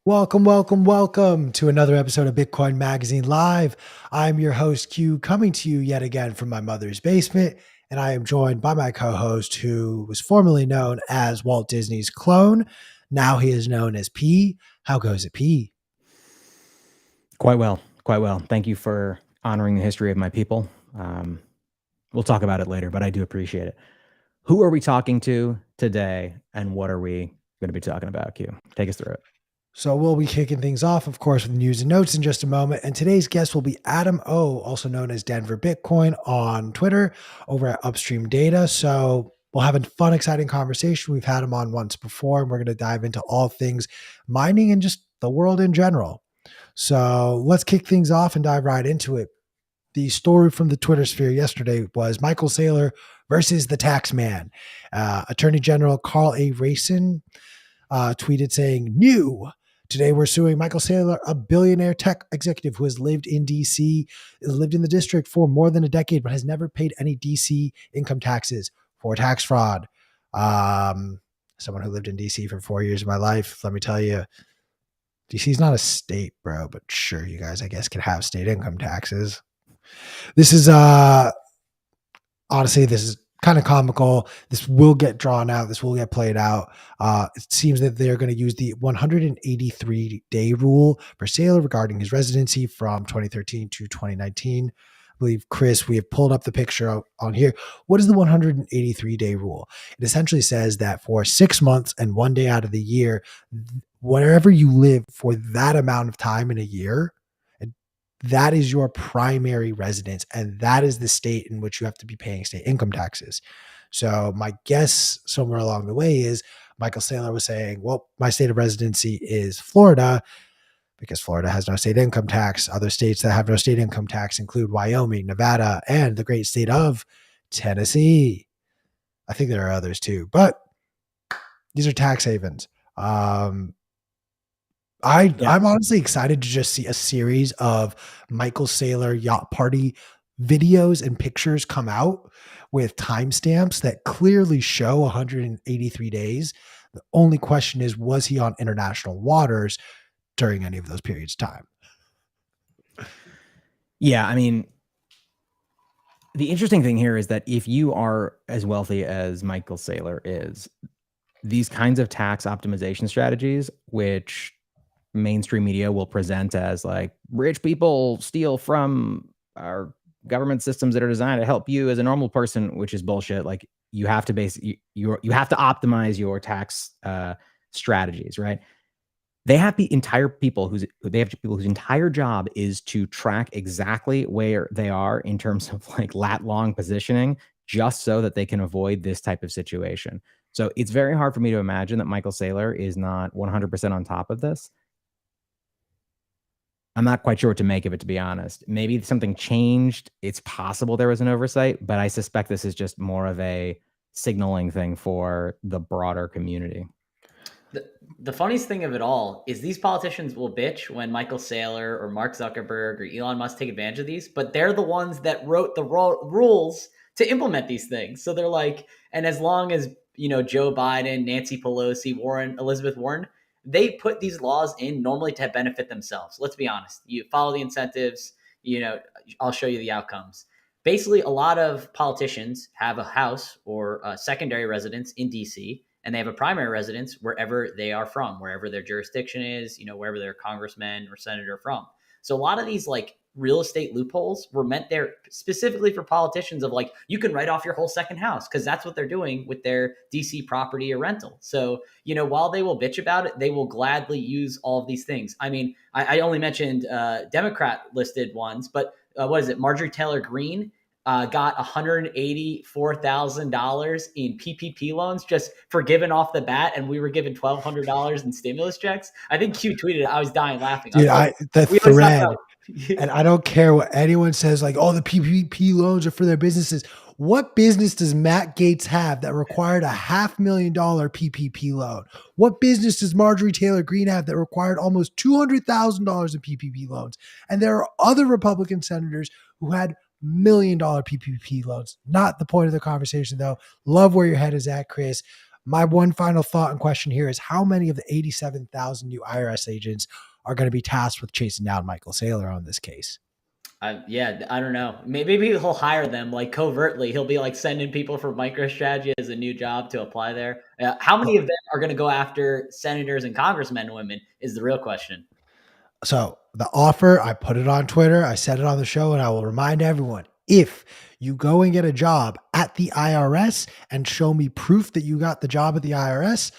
Welcome to another episode of Bitcoin Magazine Live. I'm your host, Q, coming to you yet again from my mother's basement, and I am joined by my co-host, who was formerly known as Walt Disney's clone. Now he is known as P. How goes it, P? Quite well. Thank you for honoring the history of my people. We'll talk about it later, but I do appreciate it. Who are we talking to today, and what are we going to be talking about, Q? Take us through it. So we'll be kicking things off, of course, with news and notes in just a moment. And today's guest will be Adam O, also known as Denver Bitcoin on Twitter over at Upstream Data. So we'll have a fun, exciting conversation. We've had him on once before, and we're going to dive into all things mining and just the world in general. So let's kick things off and dive right into it. The story from the Twitter sphere yesterday was Michael Saylor versus the tax man. Attorney General Carl A. Racine tweeted saying, "New. Today, we're suing Michael Saylor, a billionaire tech executive who has lived in D.C., lived in the district for more than a decade, but has never paid any D.C. income taxes for tax fraud." Someone who lived in D.C. for 4 years of my life, let me tell you, D.C. is not a state, bro, but sure, you guys, I guess, can have state income taxes. This is, honestly, this is kind of comical. This will get drawn out. This will get played out. It seems that they're going to use the 183-day rule for Saylor regarding his residency from 2013 to 2019. I believe, Chris, we have pulled up the picture on here. What is the 183-day rule? It essentially says that for 6 months and 1 day out of the year, wherever you live for that amount of time in a year, that is your primary residence, and that is the state in which you have to be paying state income taxes. So my guess somewhere along the way is Michael Saylor was saying, well, my state of residency is Florida because Florida has no state income tax. Other states that have no state income tax include Wyoming, Nevada, and the great state of Tennessee. I think there are others too, but these are tax havens. I'm honestly excited to just see a series of Michael Saylor yacht party videos and pictures come out with timestamps that clearly show 183 days. The only question is, was he on international waters during any of those periods of time? Yeah, I mean, the interesting thing here is that if you are as wealthy as Michael Saylor is, these kinds of tax optimization strategies, which mainstream media will present as like rich people steal from our government systems that are designed to help you as a normal person, which is bullshit. Like you have to you have to optimize your tax strategies, right? They have people whose entire job is to track exactly where they are in terms of like lat long positioning, just so that they can avoid this type of situation. So it's very hard for me to imagine that Michael Saylor is not 100% on top of this. I'm not quite sure what to make of it, to be honest. Maybe something changed. It's possible there was an oversight, but I suspect this is just more of a signaling thing for the broader community. The funniest thing of it all is these politicians will bitch when Michael Saylor or Mark Zuckerberg or Elon Musk take advantage of these, but they're the ones that wrote the rules to implement these things. So they're like, and as long as, Joe Biden, Nancy Pelosi, Elizabeth Warren, they put these laws in normally to benefit themselves. Let's be honest. You follow the incentives, I'll show you the outcomes. Basically, a lot of politicians have a house or a secondary residence in DC, and they have a primary residence wherever they are from, wherever their jurisdiction is, wherever their congressman or senator from. So a lot of these like real estate loopholes were meant there specifically for politicians of like, you can write off your whole second house because that's what they're doing with their DC property or rental. So, while they will bitch about it, they will gladly use all of these things. I mean, I only mentioned Democrat listed ones, but what is it? Marjorie Taylor Greene got $184,000 in PPP loans just for giving off the bat, and we were given $1,200 in stimulus checks. I think Q tweeted it. I was dying laughing. Dude, the thread, and I don't care what anyone says, like, oh, the PPP loans are for their businesses. What business does Matt Gaetz have that required a $500,000 PPP loan? What business does Marjorie Taylor Greene have that required almost $200,000 in PPP loans? And there are other Republican senators who had $1 million PPP loans. Not the point of the conversation, though. Love where your head is at, Chris. My one final thought and question here is how many of the 87,000 new IRS agents are going to be tasked with chasing down Michael Saylor on this case? Yeah, I don't know. Maybe he'll hire them like covertly. He'll be like sending people for MicroStrategy as a new job to apply there. How many of them are going to go after senators and congressmen and women is the real question. So the offer, I put it on Twitter, I said it on the show, and I will remind everyone, if you go and get a job at the IRS and show me proof that you got the job at the IRS,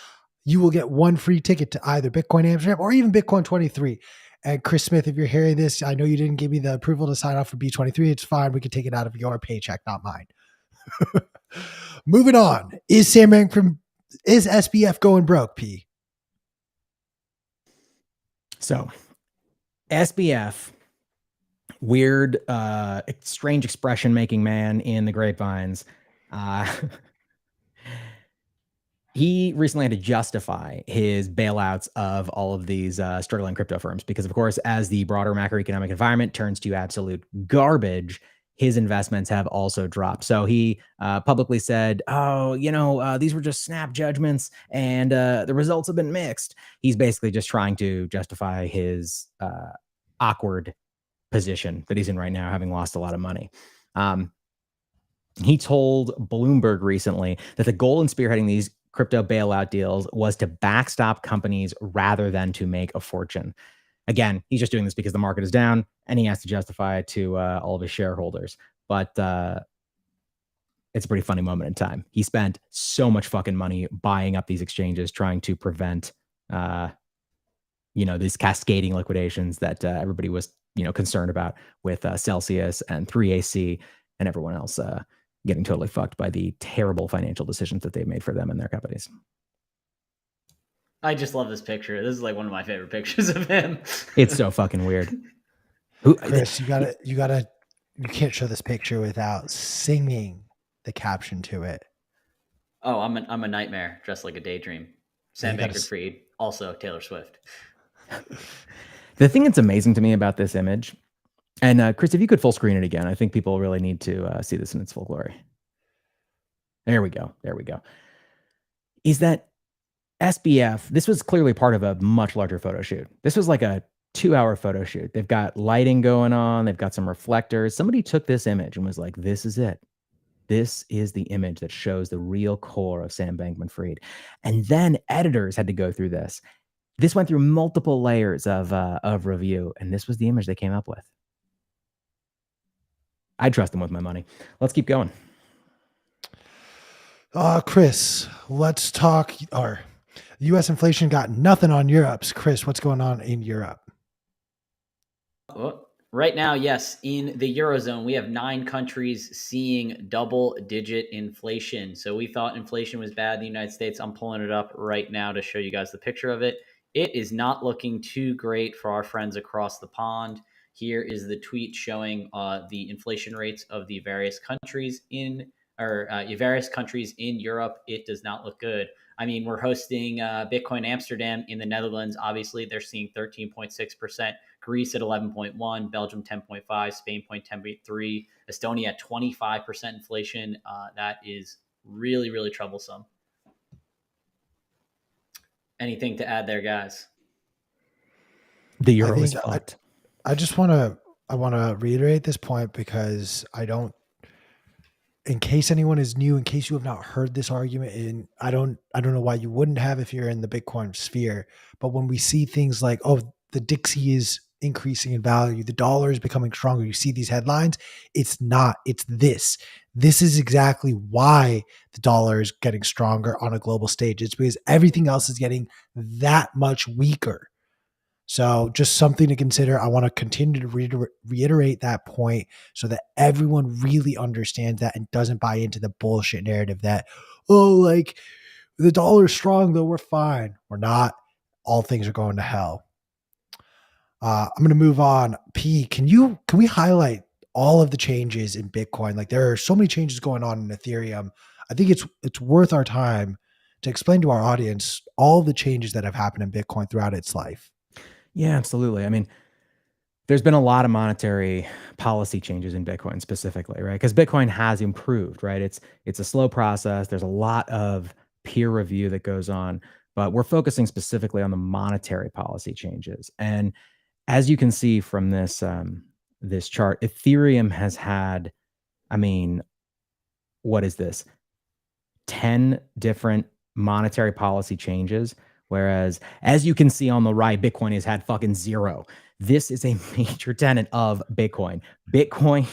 you will get one free ticket to either Bitcoin Amsterdam or even Bitcoin 23. And Chris Smith, if you're hearing this, I know you didn't give me the approval to sign off for B23. It's fine. We can take it out of your paycheck, not mine. Moving on. Is SBF going broke, P? So SBF, weird, strange expression making man in the grapevines. He recently had to justify his bailouts of all of these struggling crypto firms because, of course, as the broader macroeconomic environment turns to absolute garbage, his investments have also dropped. So he publicly said, these were just snap judgments and the results have been mixed. He's basically just trying to justify his awkward position that he's in right now, having lost a lot of money. He told Bloomberg recently that the goal in spearheading these crypto bailout deals was to backstop companies rather than to make a fortune. Again, he's just doing this because the market is down and he has to justify it to all of his shareholders. But it's a pretty funny moment in time. He spent so much fucking money buying up these exchanges, trying to prevent, these cascading liquidations that everybody was, concerned about with Celsius and 3AC and everyone else getting totally fucked by the terrible financial decisions that they've made for them and their companies. I just love this picture. This is like one of my favorite pictures of him. It's so fucking weird. Chris, you can't show this picture without singing the caption to it. Oh, I'm a nightmare dressed like a daydream. Sam Bankman-Fried, also Taylor Swift. The thing that's amazing to me about this image, and Chris, if you could full screen it again, I think people really need to see this in its full glory. There we go. Is that SBF, this was clearly part of a much larger photo shoot. This was like a 2-hour photo shoot. They've got lighting going on. They've got some reflectors. Somebody took this image and was like, this is it. This is the image that shows the real core of Sam Bankman-Fried. And then editors had to go through this. This went through multiple layers of review, and this was the image they came up with. I trust them with my money. Let's keep going. Chris, let's talk. U.S. inflation got nothing on Europe's. Chris, what's going on in Europe? Right now, yes, in the Eurozone, we have 9 countries seeing double-digit inflation. So we thought inflation was bad in the United States. I'm pulling it up right now to show you guys the picture of it. It is not looking too great for our friends across the pond. Here is the tweet showing the inflation rates of the various countries in Europe. It does not look good. I mean, we're hosting Bitcoin Amsterdam in the Netherlands. Obviously, they're seeing 13.6%. Greece at 11.1%, Belgium 10.5%, Spain 10.3%, Estonia at 25% inflation. That is really, really troublesome. Anything to add there, guys? The euro is fucked. I want to reiterate this point because in case anyone is new, in case you have not heard this argument, and I don't know why you wouldn't have if you're in the Bitcoin sphere, but when we see things like, the Dixie is increasing in value, the dollar is becoming stronger, you see these headlines, it's not, it's this. This is exactly why the dollar is getting stronger on a global stage. It's because everything else is getting that much weaker. So just something to consider. I want to continue to reiterate that point so that everyone really understands that and doesn't buy into the bullshit narrative that, the dollar's strong, though we're fine. We're not. All things are going to hell. I'm going to move on. P, can we highlight all of the changes in Bitcoin? Like, there are so many changes going on in Ethereum. I think it's worth our time to explain to our audience all the changes that have happened in Bitcoin throughout its life. Yeah, absolutely. I mean, there's been a lot of monetary policy changes in Bitcoin specifically, right? Because Bitcoin has improved, right? It's a slow process. There's a lot of peer review that goes on, but we're focusing specifically on the monetary policy changes. And as you can see from this this chart, Ethereum has had, I mean, what is this? 10 different monetary policy changes. Whereas, as you can see on the right, Bitcoin has had fucking zero. This is a major tenet of Bitcoin. Bitcoin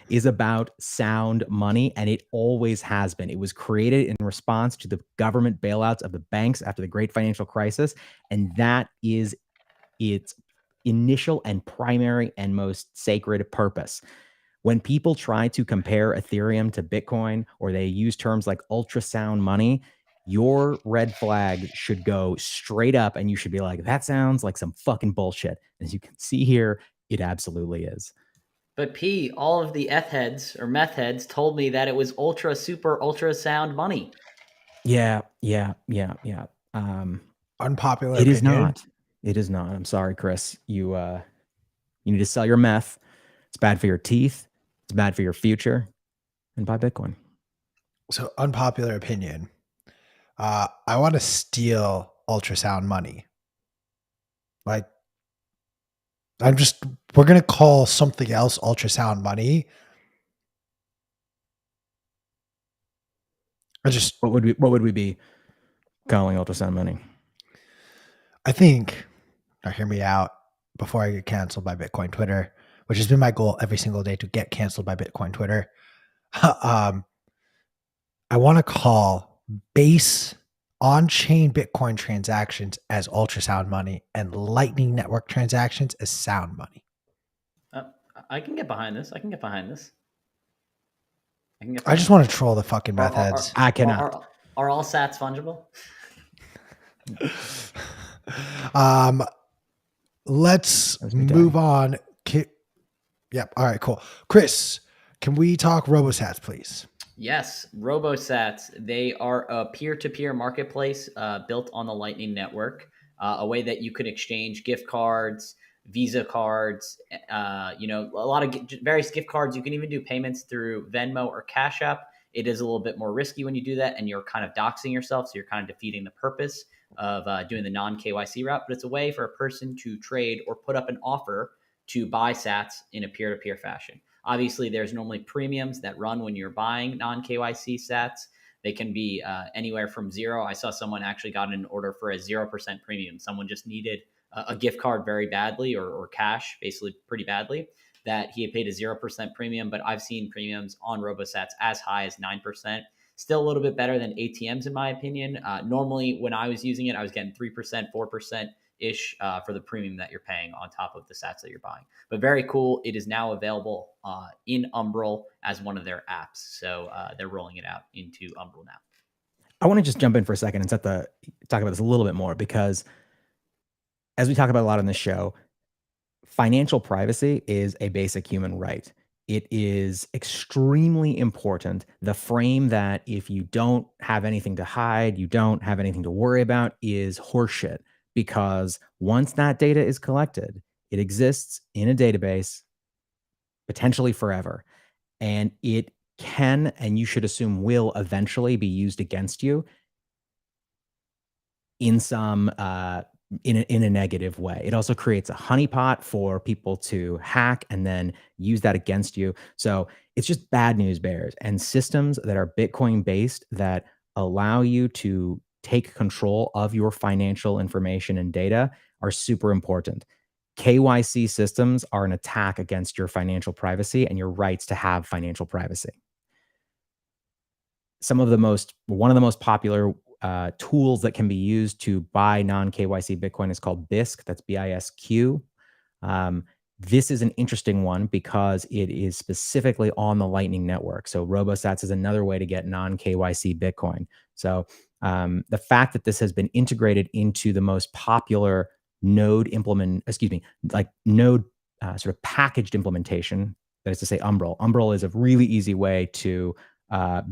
is about sound money, and it always has been. It was created in response to the government bailouts of the banks after the great financial crisis, and that is its initial and primary and most sacred purpose. When people try to compare Ethereum to Bitcoin, or they use terms like ultrasound money, your red flag should go straight up and you should be like, that sounds like some fucking bullshit. As you can see here, it absolutely is. But P, all of the F heads or meth heads told me that it was ultra super ultrasound money. Yeah. Unpopular It opinion. is not. It is not. I'm sorry, Chris. You need to sell your meth. It's bad for your teeth. It's bad for your future. And buy Bitcoin. So unpopular opinion. I want to steal ultrasound money. Like, we're going to call something else ultrasound money. What would we be calling ultrasound money? I think, now hear me out before I get canceled by Bitcoin Twitter, which has been my goal every single day, to get canceled by Bitcoin Twitter. I want to call base on-chain Bitcoin transactions as ultrasound money and Lightning Network transactions as sound money. I can get behind this. I just want to troll the fucking meth heads. I cannot. Are all sats fungible? Let's move on. Yep. All right, cool. Chris, can we talk RoboSats, please? Yes, RoboSats. They are a peer-to-peer marketplace built on the Lightning Network, a way that you could exchange gift cards, Visa cards, a lot of various gift cards. You can even do payments through Venmo or Cash App. It is a little bit more risky when you do that, and you're kind of doxing yourself, so you're kind of defeating the purpose of doing the non-KYC route. But it's a way for a person to trade or put up an offer to buy sats in a peer-to-peer fashion. Obviously, there's normally premiums that run when you're buying non-KYC sats. They can be anywhere from zero. I saw someone actually got an order for a 0% premium. Someone just needed a gift card very badly, or cash, basically pretty badly, that he had paid a 0% premium. But I've seen premiums on RoboSats as high as 9%. Still a little bit better than ATMs, in my opinion. Normally, when I was using it, I was getting 3%, 4% ish for the premium that you're paying on top of the sats that you're buying. But very cool. It is now available in Umbrel as one of their apps. So they're rolling it out into Umbrel now. I want to just jump in for a second and talk about this a little bit more, because as we talk about a lot on this show, financial privacy is a basic human right. It is extremely important. The frame that if you don't have anything to hide, you don't have anything to worry about, is horseshit. Because once that data is collected, it exists in a database, potentially forever. And it can, and you should assume will, eventually be used against you in some in a negative way. It also creates a honeypot for people to hack and then use that against you. So it's just bad news bears. And systems that are Bitcoin based that allow you to take control of your financial information and data are super important. KYC systems are an attack against your financial privacy and your rights to have financial privacy. One of the most popular tools that can be used to buy non-KYC Bitcoin is called BISC. That's BISQ. This is an interesting one because it is specifically on the Lightning Network. So RoboSats is another way to get non-KYC Bitcoin. So the fact that this has been integrated into the most popular node sort of packaged implementation, that is to say Umbrel. Umbrel is a really easy way to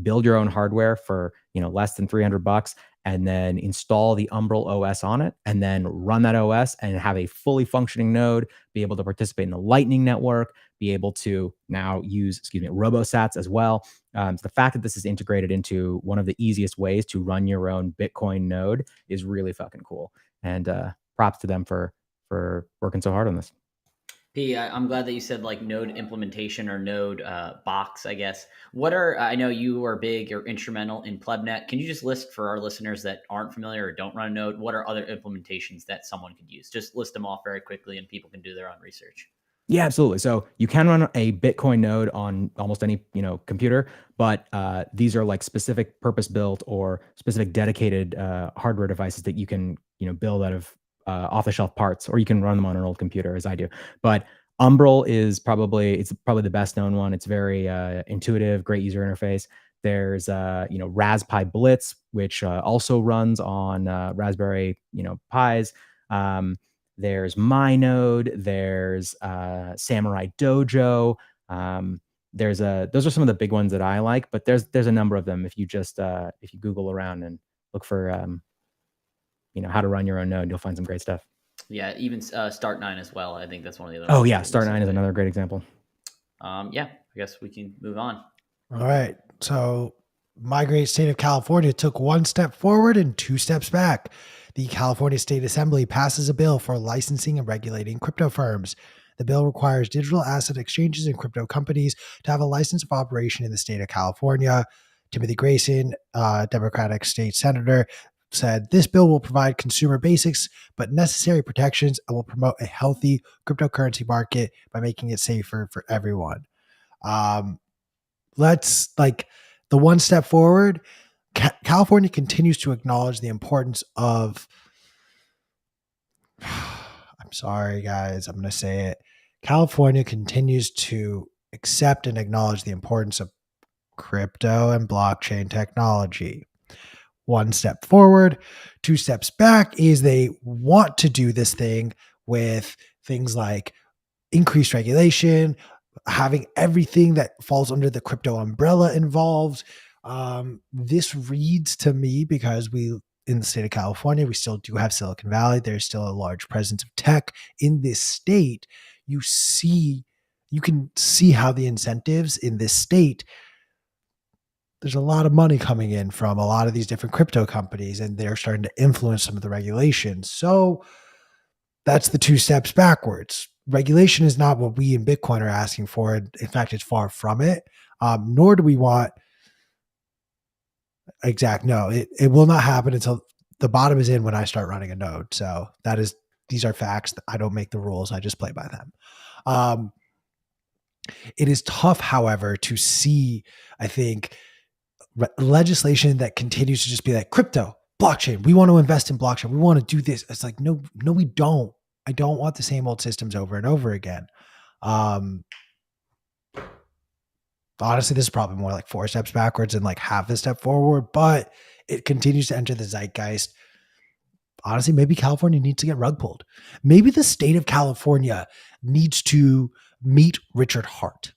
build your own hardware for less than $300, and then install the Umbrel OS on it, and then run that OS and have a fully functioning node, be able to participate in the Lightning Network, be able to now use, RoboSats as well. So the fact that this is integrated into one of the easiest ways to run your own Bitcoin node is really fucking cool. And props to them for working so hard on this. P, I'm glad that you said like node implementation or node box, I guess. I know you are big or instrumental in PlebNet. Can you just list for our listeners that aren't familiar or don't run a node, what are other implementations that someone could use? Just list them off very quickly and people can do their own research. Yeah, absolutely. So you can run a Bitcoin node on almost any, computer, but these are like specific purpose built or specific dedicated hardware devices that you can, build out of off the shelf parts, or you can run them on an old computer, as I do. But Umbrel is probably the best known one. It's very intuitive, great user interface. There's Raspberry Blitz, which also runs on Raspberry Pis. There's MyNode, there's Samurai Dojo. Those are some of the big ones that I like, but there's a number of them. If you just if you Google around and look for how to run your own node, you'll find some great stuff. Yeah, even Start9 as well. I think that's one of the other. Oh yeah, Start9 is another great example. Yeah, I guess we can move on. All right. So my great state of California took one step forward and two steps back. The California State Assembly passes a bill for licensing and regulating crypto firms. The bill requires digital asset exchanges and crypto companies to have a license of operation in the state of California. Timothy Grayson, Democratic state senator, said this bill will provide consumer basics but necessary protections and will promote a healthy cryptocurrency market by making it safer for everyone. Let's like the one step forward. California continues to acknowledge the importance of, I'm sorry, guys, I'm going to say it. California continues to accept and acknowledge the importance of crypto and blockchain technology. One step forward, two steps back is they want to do this thing with things like increased regulation, having everything that falls under the crypto umbrella involved. This reads to me, because in the state of California, we still do have Silicon Valley. There's still a large presence of tech in this state. You can see how the incentives in this state, there's a lot of money coming in from a lot of these different crypto companies, and they're starting to influence some of the regulations. So that's the two steps backwards. Regulation is not what we in Bitcoin are asking for. In fact, it's far from it. Nor do we want no, it will not happen until the bottom is in when I start running a node. So these are facts. I don't make the rules. I just play by them. It is tough, however, to see, I think, legislation that continues to just be like crypto, blockchain. We want to invest in blockchain. We want to do this. It's like, no, we don't. I don't want the same old systems over and over again. Honestly, this is probably more like 4 steps backwards and like half a step forward, but it continues to enter the zeitgeist. Honestly, maybe California needs to get rug pulled. Maybe the state of California needs to meet Richard Hart.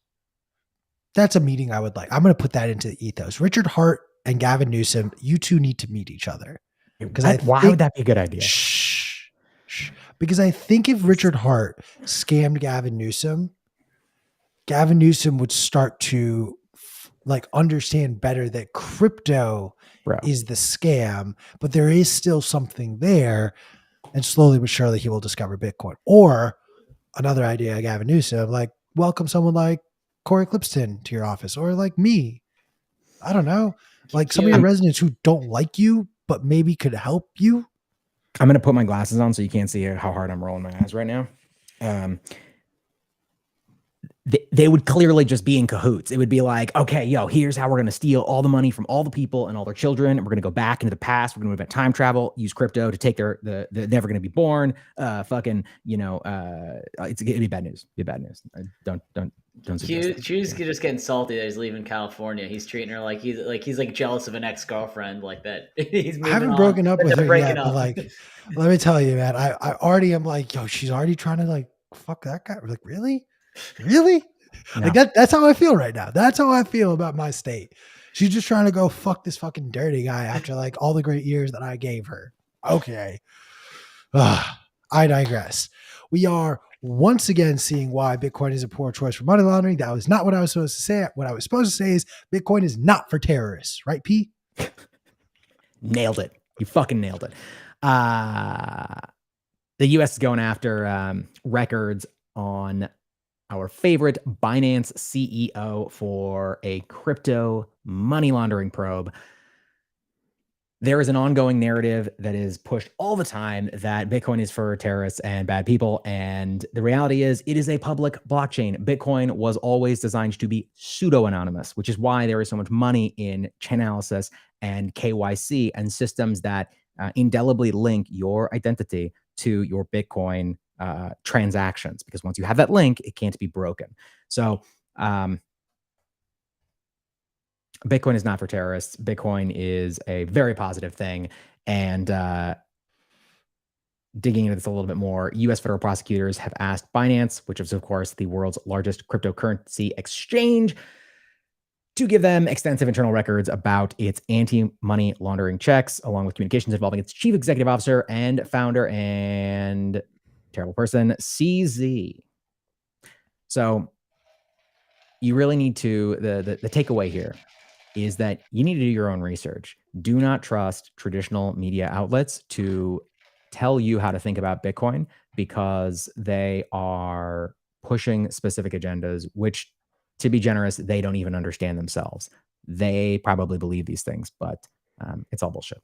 That's a meeting I would like. I'm going to put that into the ethos. Richard Hart and Gavin Newsom, you two need to meet each other. Why would that be a good idea? Because I think if Richard Hart scammed Gavin Newsom would start to like understand better that crypto is the scam, but there is still something there, and slowly but surely he will discover Bitcoin. Or another idea, Gavin Newsom, like welcome someone like Corey Clipston to your office, or like me. I don't know, like some of your residents who don't like you, but maybe could help you. I'm going to put my glasses on so you can't see how hard I'm rolling my eyes right now. They would clearly just be in cahoots. It would be like, okay, here's how we're going to steal all the money from all the people and all their children. And we're going to go back into the past. We're going to invent time travel, use crypto to take they're never going to be born. It'd be bad news. Don't Q's just getting salty that he's leaving California. He's treating her like he's jealous of an ex-girlfriend like that. I haven't broken up with her yet, but like, let me tell you, man, I already am like, she's already trying to like fuck that guy. We're like, really? No. Like that's how I feel right now. That's how I feel about my state. She's just trying to go fuck this fucking dirty guy after like all the great years that I gave her. Okay. I digress. We are once again seeing why Bitcoin is a poor choice for money laundering. That was not what I was supposed to say. What I was supposed to say is Bitcoin is not for terrorists, right, P? Nailed it. You fucking nailed it. The US is going after records on our favorite Binance CEO for a crypto money laundering probe. There is an ongoing narrative that is pushed all the time that Bitcoin is for terrorists and bad people. And the reality is it is a public blockchain. Bitcoin was always designed to be pseudo-anonymous, which is why there is so much money in Chainalysis and KYC and systems that indelibly link your identity to your Bitcoin transactions. Because once you have that link, it can't be broken. So Bitcoin is not for terrorists. Bitcoin is a very positive thing. And digging into this a little bit more, US federal prosecutors have asked Binance, which is, of course, the world's largest cryptocurrency exchange, to give them extensive internal records about its anti-money laundering checks, along with communications involving its chief executive officer and founder and terrible person, CZ. So you really need to, the takeaway here is that you need to do your own research. Do not trust traditional media outlets to tell you how to think about Bitcoin, because they are pushing specific agendas, which, to be generous, they don't even understand themselves. They probably believe these things, but it's all bullshit.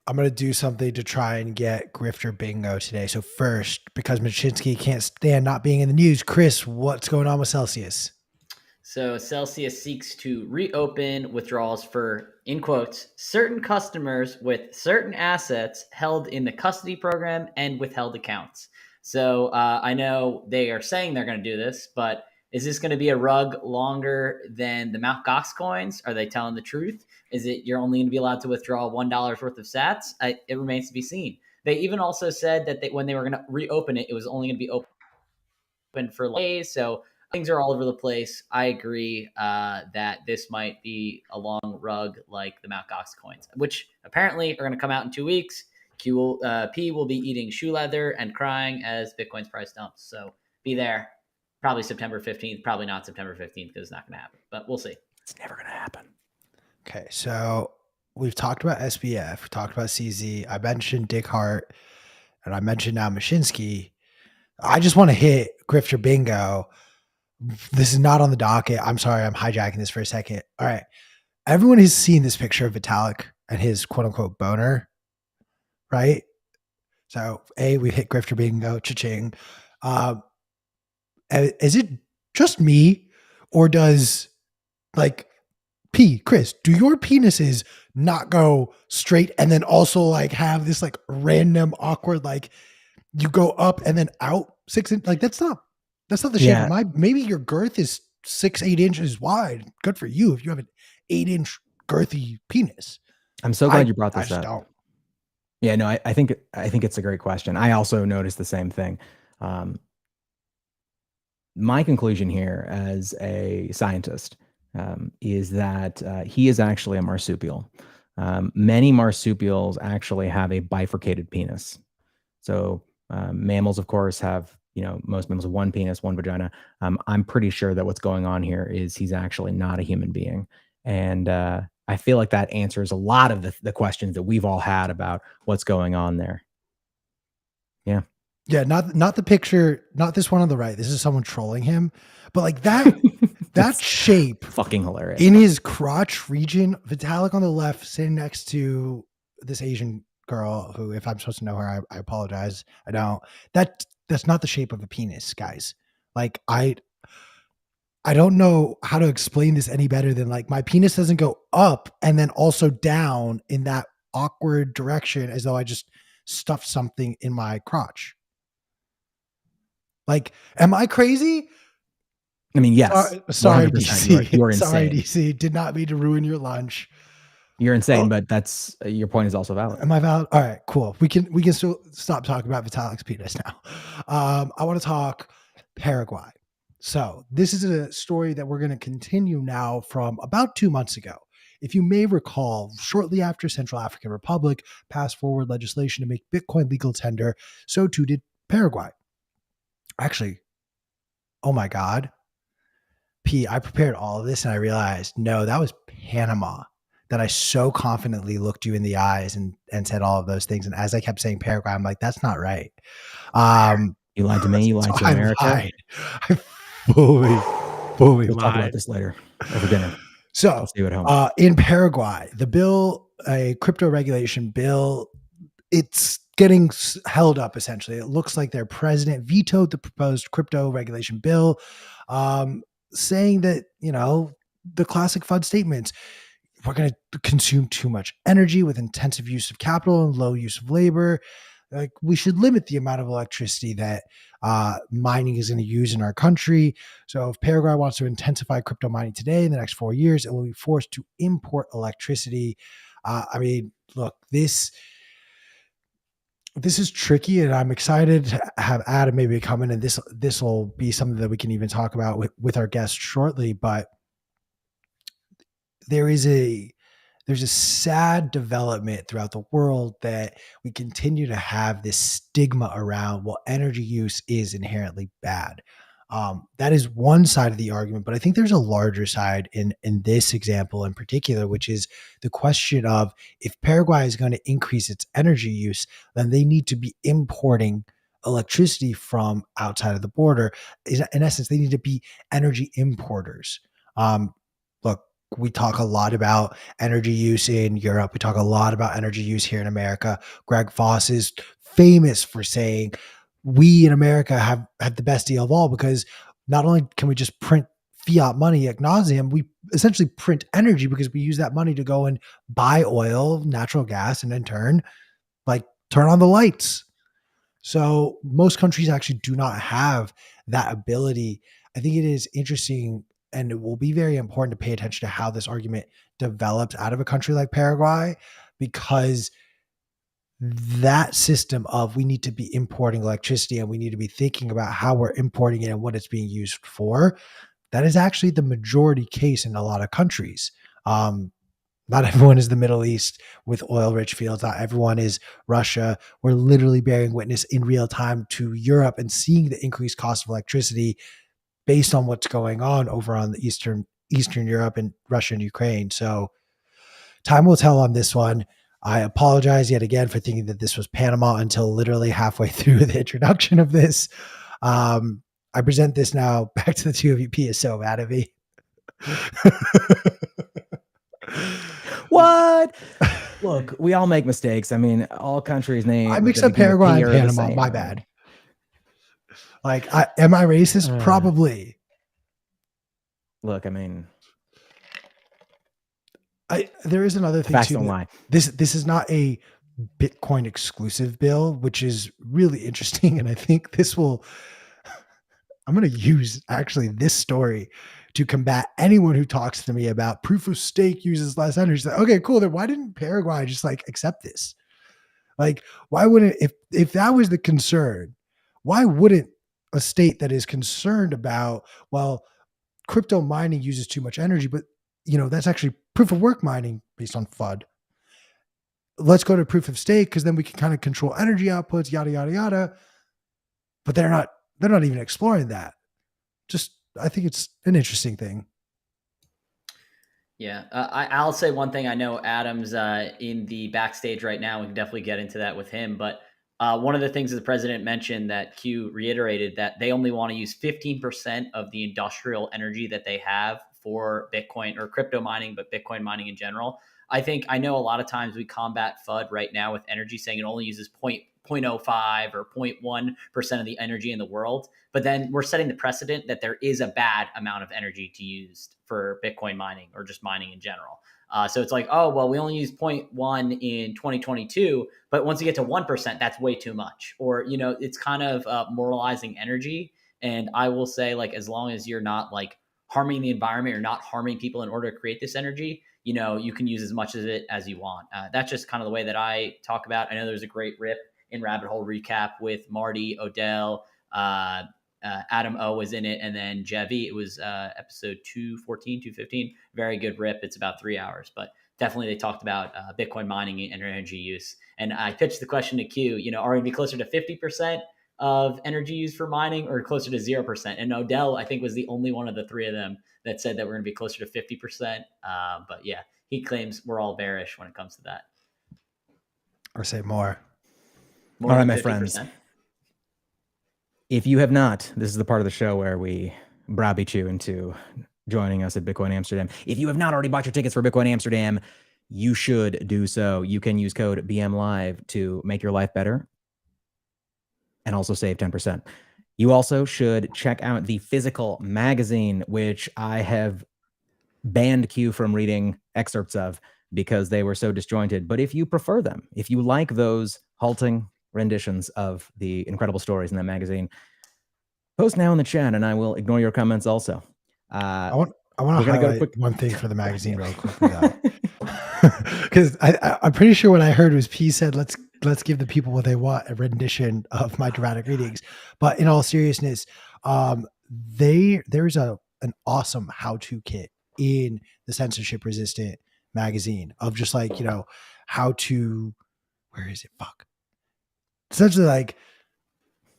I'm going to do something to try and get Grifter Bingo today. So first, because Machinsky can't stand not being in the news, Chris, what's going on with Celsius? So Celsius seeks to reopen withdrawals for, in quotes, certain customers with certain assets held in the custody program and withheld accounts. So I know they are saying they're going to do this, but is this going to be a rug longer than the Mt. Gox coins? Are they telling the truth? Is it you're only going to be allowed to withdraw $1 worth of sats? It remains to be seen. They even also said that when they were going to reopen it, it was only going to be open for days. So things are all over the place. I agree that this might be a long rug like the Mt. Gox coins, which apparently are going to come out in 2 weeks. P will be eating shoe leather and crying as Bitcoin's price dumps. So be there. Probably September 15th. Probably not September 15th because it's not going to happen. But we'll see. It's never going to happen. Okay, so we've talked about SBF. We talked about CZ. I mentioned Dick Hart. And I mentioned now Mashinsky. I just want to hit Grifter Bingo. This is not on the docket. I'm sorry, I'm hijacking this for a second. All right. Everyone has seen this picture of Vitalik and his quote unquote boner, right? So, we hit Grifter Bingo, cha-ching. Is it just me, or does Chris, do your penises not go straight and then also have this random awkward, you go up and then out 6 inches? That's not the shape of my, maybe your girth is 6-8 inches wide. Good for you if you have an 8-inch girthy penis. I'm so glad you brought this up. Don't. Yeah, no, I think it's a great question. I also noticed the same thing. My conclusion here as a scientist is that he is actually a marsupial. Many marsupials actually have a bifurcated penis. So mammals, of course, have, most mammals have one penis, one vagina. I'm pretty sure that what's going on here is he's actually not a human being. And I feel like that answers a lot of the questions that we've all had about what's going on there. Yeah. Yeah, not the picture, not this one on the right. This is someone trolling him. But that shape, fucking hilarious. In his crotch region, Vitalik on the left sitting next to this Asian girl who, if I'm supposed to know her, I apologize. I don't. That's not the shape of a penis, guys. I don't know how to explain this any better than my penis doesn't go up and then also down in that awkward direction as though I just stuffed something in my crotch. Am I crazy? I mean, yes. Sorry, DC. You're insane. Sorry, DC. Did not mean to ruin your lunch. You're insane, but that's your point is also valid. Am I valid? All right, cool. We can still stop talking about Vitalik's penis now. I want to talk Paraguay. So this is a story that we're going to continue now from about 2 months ago. If you may recall, shortly after Central African Republic passed forward legislation to make Bitcoin legal tender, so too did Paraguay. Actually, oh my God, P, I prepared all of this and I realized, no, that was Panama that I so confidently looked you in the eyes and said all of those things. And as I kept saying Paraguay, I'm like, that's not right. You lied to me. You lied to America. I fully We'll lied. talk about this later over dinner. So I'll see you at home. In Paraguay, the bill, a crypto regulation bill, it's getting held up essentially. It looks like their president vetoed the proposed crypto regulation bill, saying that, the classic FUD statements, we're going to consume too much energy with intensive use of capital and low use of labor. Like, we should limit the amount of electricity that mining is going to use in our country. So if Paraguay wants to intensify crypto mining today in the next 4 years, it will be forced to import electricity. Look, this is tricky, and I'm excited to have Adam maybe come in, and this will be something that we can even talk about with our guest shortly. But there's a sad development throughout the world that we continue to have this stigma around, well, energy use is inherently bad. That is one side of the argument, but I think there's a larger side in this example in particular, which is the question of, if Paraguay is going to increase its energy use, then they need to be importing electricity from outside of the border. In essence, they need to be energy importers. Look, we talk a lot about energy use in Europe. We talk a lot about energy use here in America. Greg Foss is famous for saying, we in America have the best deal of all, because not only can we just print fiat money ad nauseum, we essentially print energy because we use that money to go and buy oil, natural gas, and in turn, turn on the lights. So most countries actually do not have that ability. I think it is interesting, and it will be very important to pay attention to how this argument develops out of a country like Paraguay, because that system of, we need to be importing electricity and we need to be thinking about how we're importing it and what it's being used for, that is actually the majority case in a lot of countries. Not everyone is the Middle East with oil-rich fields. Not everyone is Russia. We're literally bearing witness in real time to Europe and seeing the increased cost of electricity based on what's going on over on the Eastern Europe and Russia and Ukraine. So time will tell on this one. I apologize yet again for thinking that this was Panama until literally halfway through the introduction of this. I present this now back to the two of you. P is so mad at me. What? Look, we all make mistakes. I mean, all countries name. I mixed up Paraguay and Panama. My bad. Am I racist? Probably. Look, I mean, there is another thing facts too. Don't lie. This is not a Bitcoin exclusive bill, which is really interesting, and I think this will. I'm going to use actually this story to combat anyone who talks to me about proof of stake uses less energy. Like, okay, cool. Then why didn't Paraguay just accept this? Why wouldn't, if that was the concern, why wouldn't a state that is concerned about, well, crypto mining uses too much energy, but that's actually proof of work mining based on FUD. Let's go to proof of stake, because then we can kind of control energy outputs, yada, yada, yada. But they're not even exploring that. I think it's an interesting thing. Yeah, I'll say one thing. I know Adam's in the backstage right now. We can definitely get into that with him. But one of the things that the president mentioned, that Q reiterated, that they only want to use 15% of the industrial energy that they have for Bitcoin or crypto mining, but Bitcoin mining in general. I know a lot of times we combat FUD right now with energy, saying it only uses 0.05 or 0.1% of the energy in the world. But then we're setting the precedent that there is a bad amount of energy to use for Bitcoin mining or just mining in general. So it's like, oh, well, we only use 0.1 in 2022, but once you get to 1%, that's way too much. Or, it's kind of moralizing energy. And I will say, as long as you're not harming the environment or not harming people in order to create this energy, you can use as much of it as you want. That's just kind of the way that I talk about. I know there's a great rip in Rabbit Hole Recap with Marty, Odell, Adam O was in it, and then Jevi. It was episode 214, 215. Very good rip. It's about 3 hours, but definitely they talked about Bitcoin mining and energy use. And I pitched the question to Q, are we going to be closer to 50% of energy used for mining or closer to 0%? And Odell, I think, was the only one of the three of them that said that we're going to be closer to 50%. But yeah, he claims we're all bearish when it comes to that. Or say more. All right, my friends. If you have not, this is the part of the show where we browbeat you into joining us at Bitcoin Amsterdam. If you have not already bought your tickets for Bitcoin Amsterdam, you should do so. You can use code BMLive to make your life better and also save 10%. You also should check out the physical magazine, which I have banned Q from reading excerpts of because they were so disjointed. But if you prefer them, if you like those halting renditions of the incredible stories in that magazine, post now in the chat and I will ignore your comments also. I want to highlight one thing for the magazine real quickly, though. Because I'm pretty sure what I heard was P said, let's give the people what they want, a rendition of my dramatic readings. But in all seriousness, there's an awesome how-to kit in the censorship resistant magazine of just like, how to, where is it? Fuck. Essentially, like,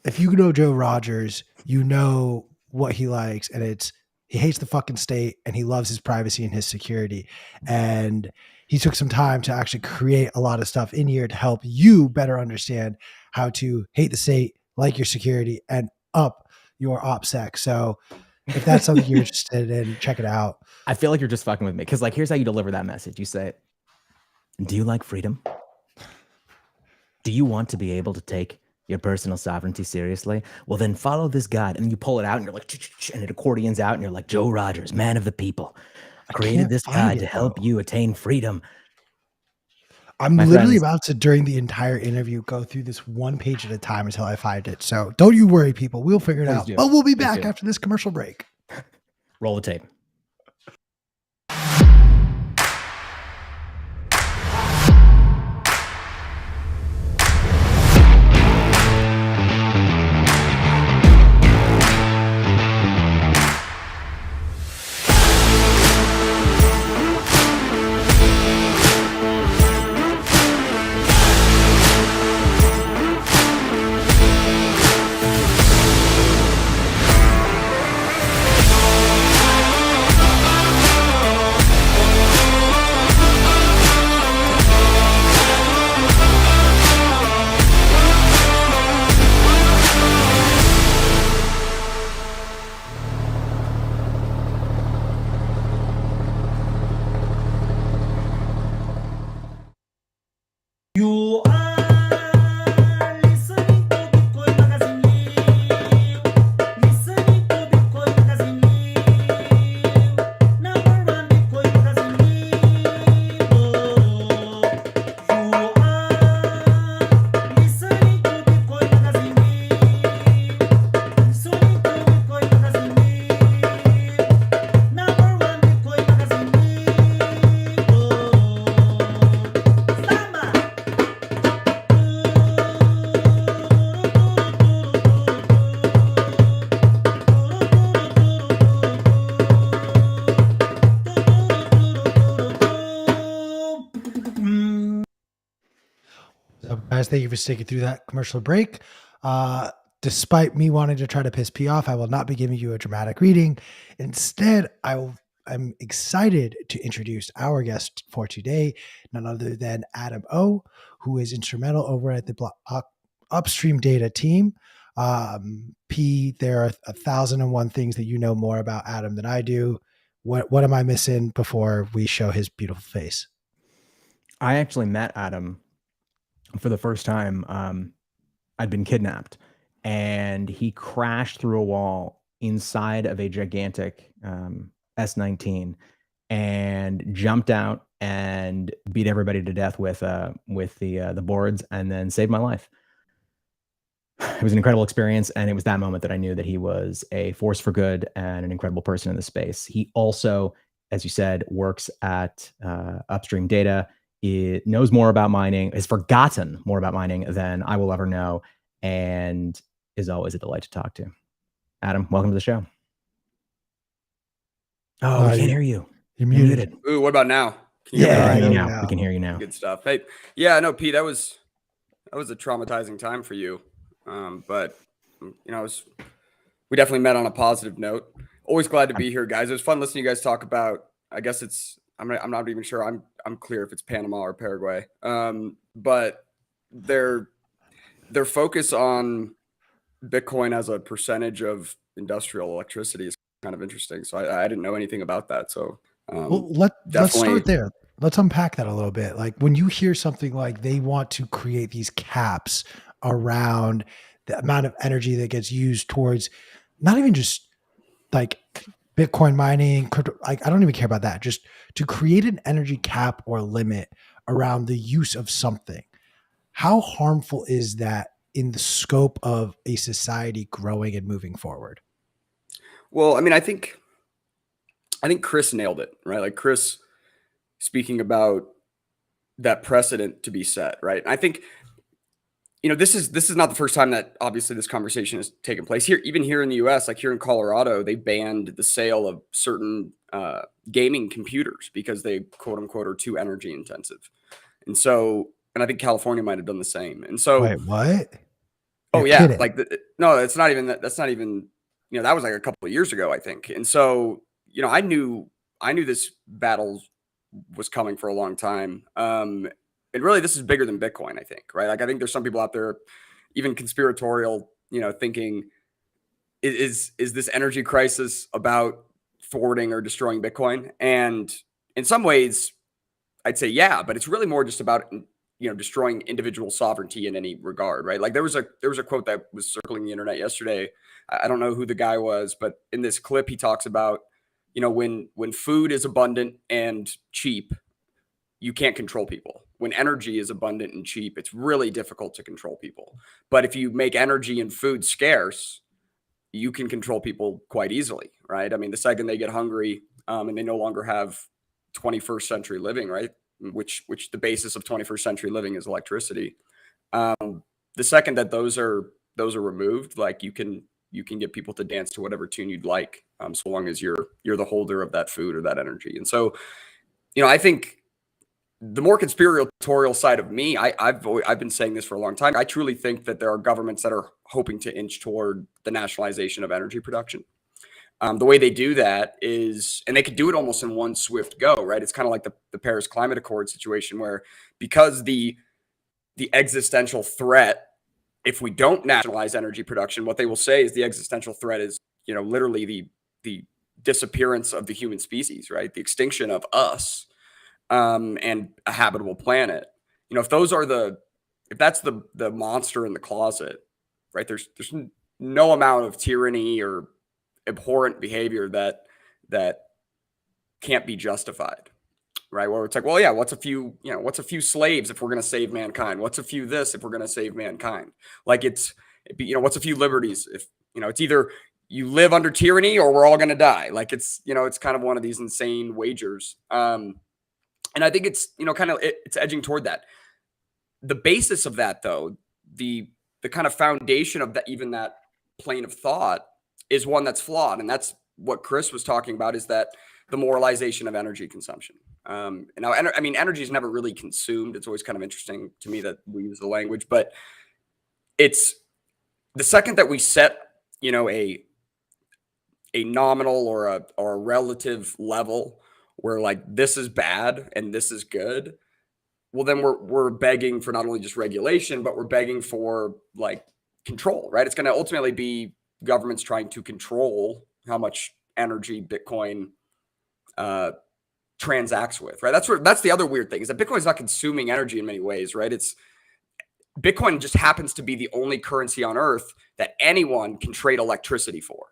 if you know Joe Rogers, you know what he likes, and he hates the fucking state and he loves his privacy and his security. And he took some time to actually create a lot of stuff in here to help you better understand how to hate the state, like your security, and up your OPSEC. So if that's something you're interested in, check it out. I feel like you're just fucking with me. Cause like, here's how you deliver that message. You say, do you like freedom? Do you want to be able to take your personal sovereignty seriously? Well, then follow this guide. And you pull it out and you're like, and it accordions out and you're like, Joe Rogers, man of the people, created this guide to help you attain freedom. I'm literally about to, during the entire interview, go through this one page at a time until I find it. So don't you worry, people. We'll figure it out. But we'll be back after this commercial break. Roll the tape. Thank you for sticking through that commercial break. Despite me wanting to try to piss P off, I will not be giving you a dramatic reading. Instead, I'm excited to introduce our guest for today, none other than Adam O, who is instrumental over at the Upstream Data team. P, there are 1,001 things that you know more about Adam than I do. What am I missing before we show his beautiful face? I actually met Adam for the first time. I'd been kidnapped and he crashed through a wall inside of a gigantic S19 and jumped out and beat everybody to death with the boards and then saved my life. It was an incredible experience. And it was that moment that I knew that he was a force for good and an incredible person in the space. He also, as you said, works at Upstream Data. It knows more about mining, has forgotten more about mining than I will ever know, and is always a delight to talk to. Adam, welcome to the show. Oh, we can't hear you. You're muted. Ooh, what about now? We can hear you now. We can hear you now. Good stuff. Hey, yeah, no, Pete, that was a traumatizing time for you. But we definitely met on a positive note. Always glad to be here, guys. It was fun listening to you guys talk about. I guess I'm not even sure. I'm clear if it's Panama or Paraguay. But their focus on Bitcoin as a percentage of industrial electricity is kind of interesting. So I didn't know anything about that. So well, let's start there. Let's unpack that a little bit. Like when you hear something like they want to create these caps around the amount of energy that gets used towards not even just like Bitcoin mining, crypto, like I don't even care about that. Just to create an energy cap or limit around the use of something. How harmful is that in the scope of a society growing and moving forward? Well, I mean, I think Chris nailed it, right? Like Chris speaking about that precedent to be set, right? And I think, this is not the first time that obviously this conversation has taken place here. Even here in the US, like here in Colorado, they banned the sale of certain gaming computers because they quote unquote are too energy intensive. And so, and I think California might have done the same. And so, wait, what? Oh yeah, kidding. Like no, it's not even that. That's not even. That was like a couple of years ago, I think. And so, I knew this battle was coming for a long time. And really, this is bigger than Bitcoin, I think, right? Like, I think there's some people out there, even conspiratorial, thinking, is this energy crisis about forwarding or destroying Bitcoin? And in some ways, I'd say yeah, but it's really more just about destroying individual sovereignty in any regard, right? Like there was a quote that was circling the internet yesterday. I don't know who the guy was, but in this clip he talks about, when food is abundant and cheap, you can't control people. When energy is abundant and cheap, it's really difficult to control people. But if you make energy and food scarce, you can control people quite easily, right? I mean, the second they get hungry and they no longer have 21st century living, right? Which the basis of 21st century living is electricity. The second that those are removed, like you can get people to dance to whatever tune you'd like, so long as you're the holder of that food or that energy. And so, I think the more conspiratorial side of me, I've been saying this for a long time. I truly think that there are governments that are hoping to inch toward the nationalization of energy production. The way they do that is, and they could do it almost in one swift go, right? It's kind of like the Paris Climate Accord situation where because the existential threat, if we don't nationalize energy production, what they will say is the existential threat is, literally the disappearance of the human species, right? The extinction of us and a habitable planet. If that's the monster in the closet, right? There's no amount of tyranny or abhorrent behavior that can't be justified, right? Where it's like, well, yeah, what's a few slaves if we're going to save mankind? What's a few this if we're going to save mankind? Like what's a few liberties if, it's either you live under tyranny or we're all going to die. Like it's kind of one of these insane wagers. And I think it's, it's edging toward that. The basis of that though, the kind of foundation of that, even that plane of thought is one that's flawed. And that's what Chris was talking about, is that the moralization of energy consumption. And now, energy is never really consumed. It's always kind of interesting to me that we use the language, but it's the second that we set, a nominal or a relative level where like this is bad and this is good, well, then we're begging for not only just regulation, but we're begging for like control, right? It's going to ultimately be governments trying to control how much energy Bitcoin transacts with, right? That's the other weird thing, is that Bitcoin is not consuming energy in many ways, right? Bitcoin just happens to be the only currency on earth that anyone can trade electricity for,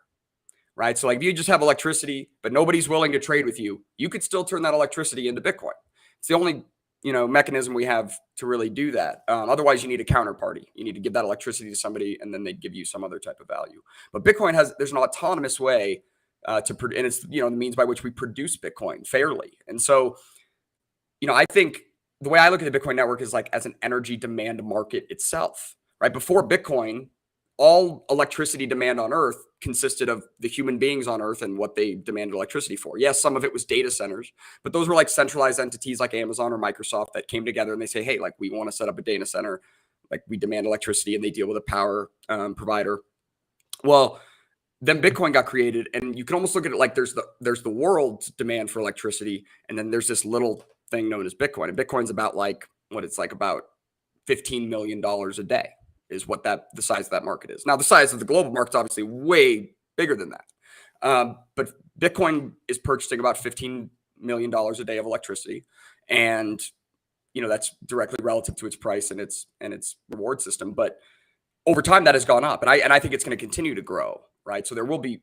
right? So like if you just have electricity, but nobody's willing to trade with you, you could still turn that electricity into Bitcoin. It's the only, mechanism we have to really do that. Otherwise you need a counterparty. You need to give that electricity to somebody and then they give you some other type of value. But Bitcoin there's an autonomous way and it's, the means by which we produce Bitcoin fairly. And so, I think the way I look at the Bitcoin network is like as an energy demand market itself, right? Before Bitcoin, all electricity demand on Earth consisted of the human beings on Earth and what they demanded electricity for. Yes, some of it was data centers, but those were like centralized entities like Amazon or Microsoft that came together and they say, hey, like we want to set up a data center, like we demand electricity, and they deal with a power provider. Well, then Bitcoin got created, and you can almost look at it like there's the world's demand for electricity, and then there's this little thing known as Bitcoin. And Bitcoin's about like what it's like about $15 million a day is what the size of that market is. Now, the size of the global market is obviously way bigger than that. But Bitcoin is purchasing about $15 million a day of electricity. And, that's directly relative to its price and its reward system. But over time, that has gone up. And I think it's going to continue to grow, right? So there will be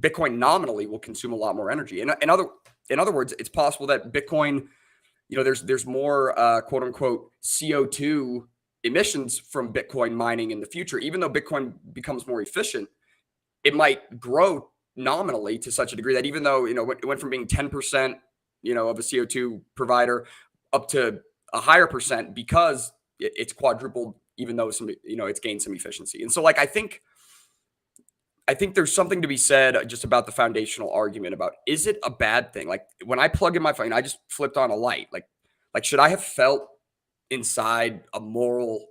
Bitcoin nominally will consume a lot more energy. In other words, it's possible that Bitcoin, there's more quote unquote CO2 emissions from Bitcoin mining in the future. Even though Bitcoin becomes more efficient, it might grow nominally to such a degree that even though, it went from being 10%, of a CO2 provider up to a higher percent because it's quadrupled, even though it's gained some efficiency. And so like, I think there's something to be said just about the foundational argument about, is it a bad thing? Like when I plug in my phone, I just flipped on a light. Like should I have felt inside a moral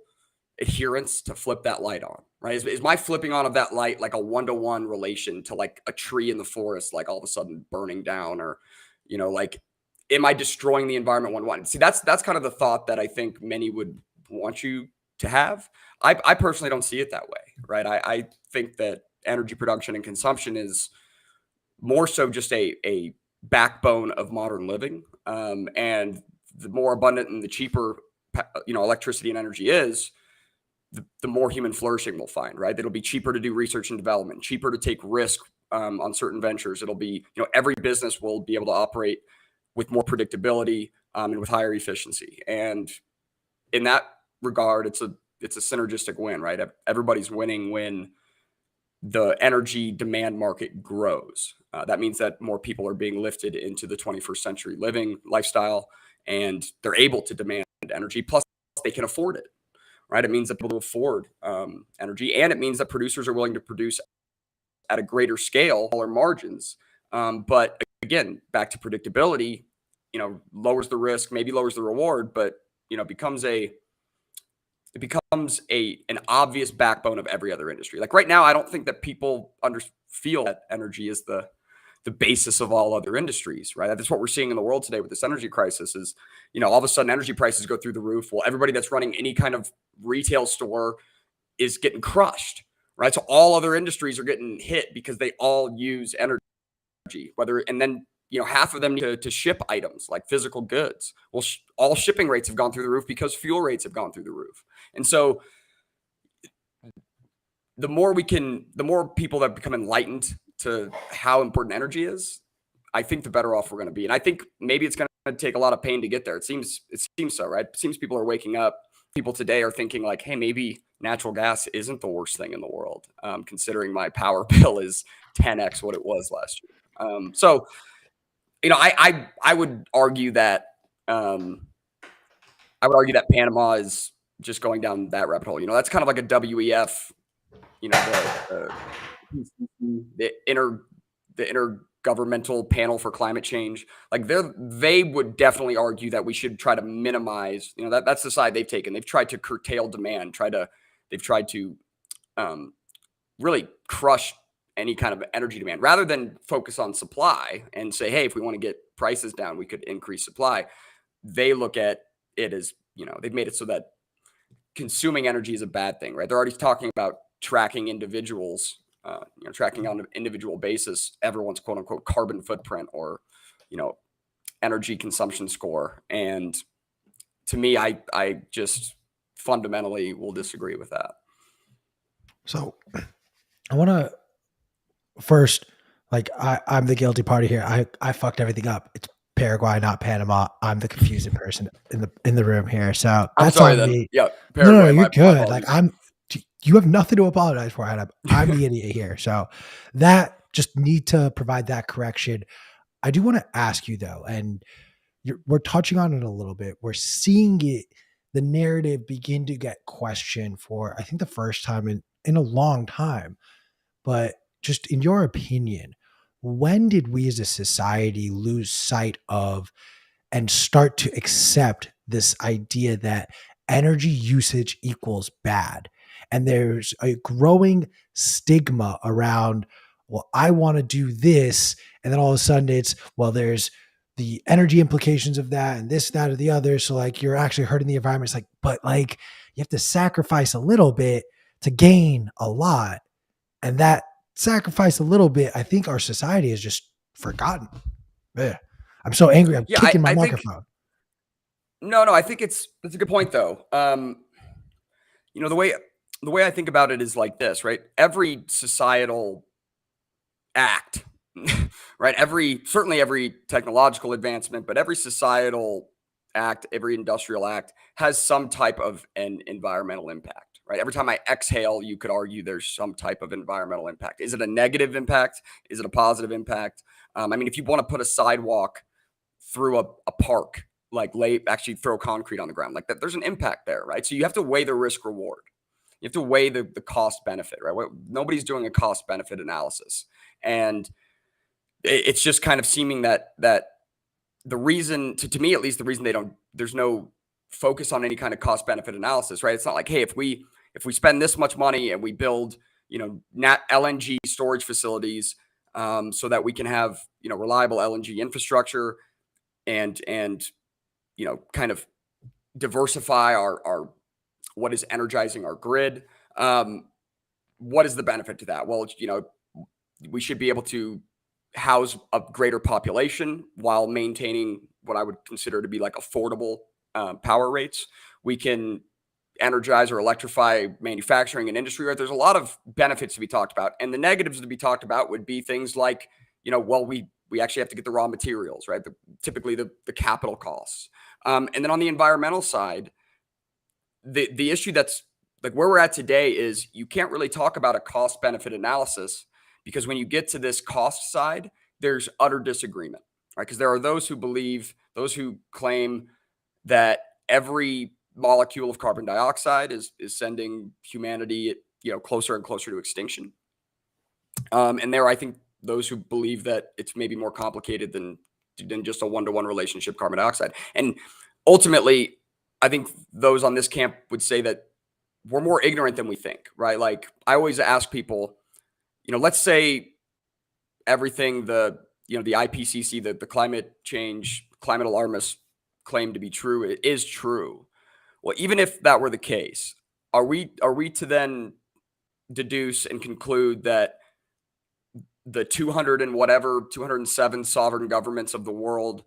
adherence to flip that light on, right? Is my flipping on of that light like a 1-to-1 relation to like a tree in the forest, like all of a sudden burning down, or, like, am I destroying the environment 1-to-1? See, that's kind of the thought that I think many would want you to have. I personally don't see it that way, right? I think that energy production and consumption is more so just a backbone of modern living. And the more abundant and the cheaper, electricity and energy is, the more human flourishing we'll find, right? It'll be cheaper to do research and development, cheaper to take risk on certain ventures. It'll be, every business will be able to operate with more predictability and with higher efficiency. And in that regard, it's a synergistic win, right? Everybody's winning when the energy demand market grows. That means that more people are being lifted into the 21st century living lifestyle, and they're able to demand energy. Plus, they can afford it, right? It means that people afford energy, and it means that producers are willing to produce at a greater scale, smaller margins. But again, back to predictability, lowers the risk, maybe lowers the reward, but it becomes an obvious backbone of every other industry. Like right now, I don't think that people feel that energy is the basis of all other industries, right? That's what we're seeing in the world today with this energy crisis is, all of a sudden energy prices go through the roof. Well, everybody that's running any kind of retail store is getting crushed, right? So all other industries are getting hit because they all use energy, and then, half of them need to ship items like physical goods. Well, all shipping rates have gone through the roof because fuel rates have gone through the roof. And so the more people that become enlightened to how important energy is, I think the better off we're going to be. And I think maybe it's going to take a lot of pain to get there. It seems so, right? It seems people are waking up. People today are thinking like, hey, maybe natural gas isn't the worst thing in the world, considering my power bill is 10x what it was last year. So, I would argue that Panama is just going down that rabbit hole. That's kind of like a WEF, the intergovernmental panel for climate change. Like they would definitely argue that we should try to minimize, that's the side they've taken. They've tried to curtail demand, they've tried to really crush any kind of energy demand rather than focus on supply and say, hey, if we want to get prices down, we could increase supply. They look at it as, they've made it so that consuming energy is a bad thing, right? They're already talking about tracking individuals, tracking on an individual basis, everyone's quote unquote carbon footprint or, energy consumption score. And to me, I just fundamentally will disagree with that. So I want to first, like I'm the guilty party here. I fucked everything up. It's Paraguay, not Panama. I'm the confusing person in the room here. So that's on me. Yeah, Paraguay, no, you're good. Like you have nothing to apologize for, Adam. I'm the idiot here. So that just need to provide that correction. I do want to ask you though, and we're touching on it a little bit. We're seeing it the narrative begin to get questioned for, I think, the first time in a long time. But just in your opinion, when did we as a society lose sight of and start to accept this idea that energy usage equals bad? And there's a growing stigma around, well, I want to do this. And then all of a sudden it's, well, there's the energy implications of that and this, that, or the other. So like you're actually hurting the environment. It's like, but like you have to sacrifice a little bit to gain a lot. And that sacrifice a little bit, I think our society has just forgotten. Ugh. I'm so angry. I'm kicking my microphone. No, I think that's a good point though. The way I think about it is like this, right? Every societal act, right? Certainly every technological advancement, but every societal act, every industrial act has some type of an environmental impact, right? Every time I exhale, you could argue there's some type of environmental impact. Is it a negative impact? Is it a positive impact? If you want to put a sidewalk through a park, like actually throw concrete on the ground like that, there's an impact there, right? So you have to weigh the risk reward. You have to weigh the cost benefit, right? Nobody's doing a cost benefit analysis. And it's just kind of seeming that the reason, to me at least, the reason there's no focus on any kind of cost benefit analysis, right? It's not like, hey, if we spend this much money and we build, LNG storage facilities so that we can have, reliable LNG infrastructure and kind of diversify our what is energizing our grid. What is the benefit to that? Well, we should be able to house a greater population while maintaining what I would consider to be like affordable power rates. We can energize or electrify manufacturing and industry, right? There's a lot of benefits to be talked about. And the negatives to be talked about would be things like, we actually have to get the raw materials, right? Typically the capital costs. And then on the environmental side, the issue that's like where we're at today is you can't really talk about a cost benefit analysis because when you get to this cost side, there's utter disagreement, right? Because there are those who claim that every molecule of carbon dioxide is sending humanity, closer and closer to extinction. And I think those who believe that it's maybe more complicated than just a one-to-one relationship, carbon dioxide. And ultimately, I think those on this camp would say that we're more ignorant than we think, right? Like I always ask people, let's say everything the IPCC, the climate alarmists claim to be true, it is true. Well, even if that were the case, are we to then deduce and conclude that the 207 sovereign governments of the world,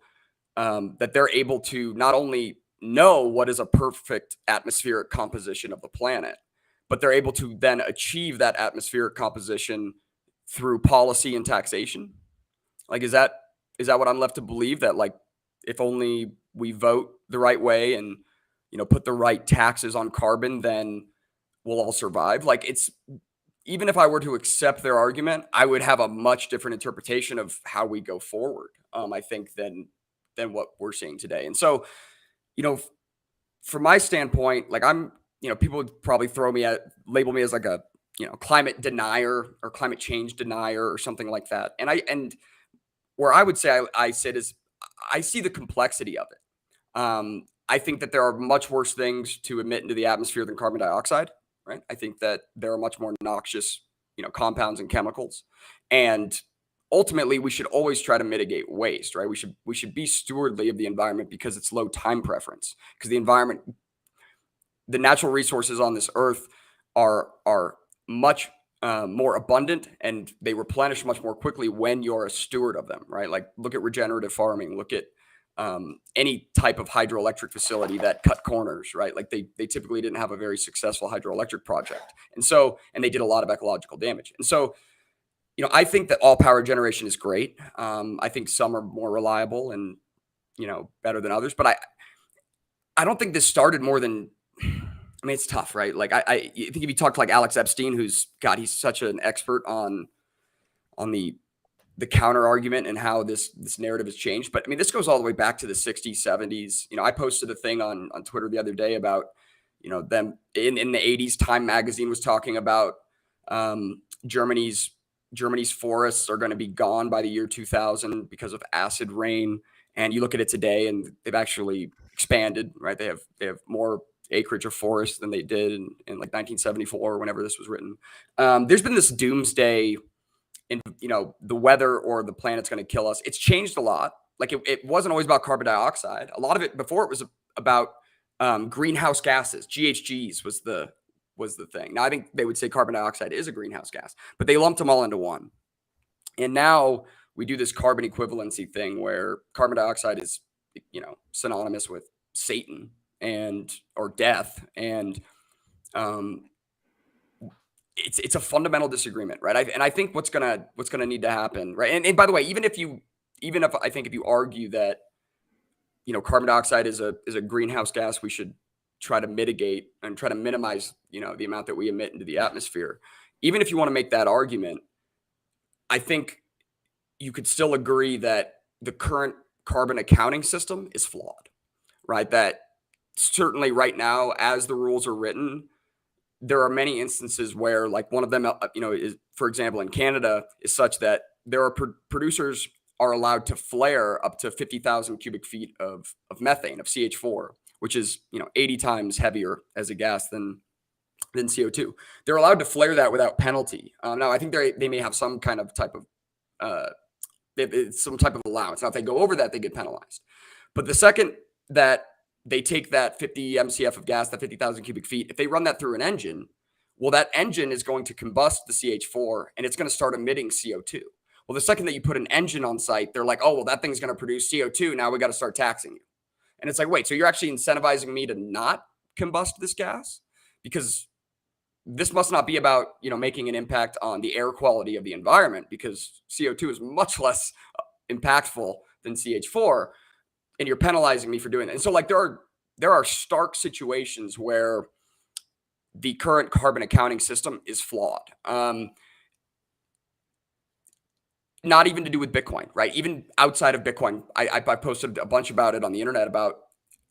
that they're able to not only know what is a perfect atmospheric composition of the planet, but they're able to then achieve that atmospheric composition through policy and taxation? Like, is that what I'm left to believe, that like, if only we vote the right way and, put the right taxes on carbon, then we'll all survive? Like even if I were to accept their argument, I would have a much different interpretation of how we go forward, I think, than what we're seeing today. And so, from my standpoint, like people would probably label me as like a, climate denier or climate change denier or something like that. And where I would say I sit is I see the complexity of it. I think that there are much worse things to emit into the atmosphere than carbon dioxide, right? I think that there are much more noxious, compounds and chemicals. And ultimately, we should always try to mitigate waste, right? We should be stewardly of the environment because it's low time preference. Because the natural resources on this earth are much more abundant and they replenish much more quickly when you're a steward of them, right? Like look at regenerative farming, look at any type of hydroelectric facility that cut corners, right? Like they typically didn't have a very successful hydroelectric project. And they did a lot of ecological damage. And so, I think that all power generation is great. I think some are more reliable and, better than others, but I don't think this started more than, it's tough, right? Like I think if you talk to like Alex Epstein, he's such an expert on the the counter argument and how this narrative has changed. But I mean, this goes all the way back to the 60s, 70s. You know, I posted a thing on Twitter the other day about, you know, them in the 80s. Time magazine was talking about Germany's forests are going to be gone by the year 2000 because of acid rain. And you look at it today, and they've actually expanded, right? They have more acreage of forest than they did in like 1974 or whenever this was written. There's been this doomsday in, you know, the weather or the planet's going to kill us. It's changed a lot. Like it wasn't always about carbon dioxide. A lot of it before, it was about greenhouse gases. GHGs was the thing. Now I think they would say carbon dioxide is a greenhouse gas, but they lumped them all into one. And now we do this carbon equivalency thing where carbon dioxide is, you know, synonymous with Satan or death. And it's a fundamental disagreement, right? I think what's gonna need to happen, right? And by the way, even if I think if you argue that, you know, carbon dioxide is a greenhouse gas, we should try to mitigate and try to minimize, you know, the amount that we emit into the atmosphere. Even if you want to make that argument, I think you could still agree that the current carbon accounting system is flawed, right? That certainly right now, as the rules are written, there are many instances where, like, one of them, you know, is, for example, in Canada, is such that there are producers are allowed to flare up to 50,000 cubic feet of methane, of CH4, which is, you know, 80 times heavier as a gas than CO2. They're allowed to flare that without penalty. Now, I think they may have some kind of type of some type of allowance. Now, if they go over that, they get penalized. But the second that they take that 50 MCF of gas, that 50,000 cubic feet, if they run that through an engine, well, that engine is going to combust the CH4 and it's going to start emitting CO2. Well, the second that you put an engine on site, they're like, oh, well, that thing's going to produce CO2. Now we got to start taxing you. And it's like, wait, so you're actually incentivizing me to not combust this gas? Because this must not be about, you know, making an impact on the air quality of the environment, because CO2 is much less impactful than CH4. And you're penalizing me for doing that. And so, like, there are stark situations where the current carbon accounting system is flawed. Not even to do with Bitcoin, right? Even outside of Bitcoin, I posted a bunch about it on the internet about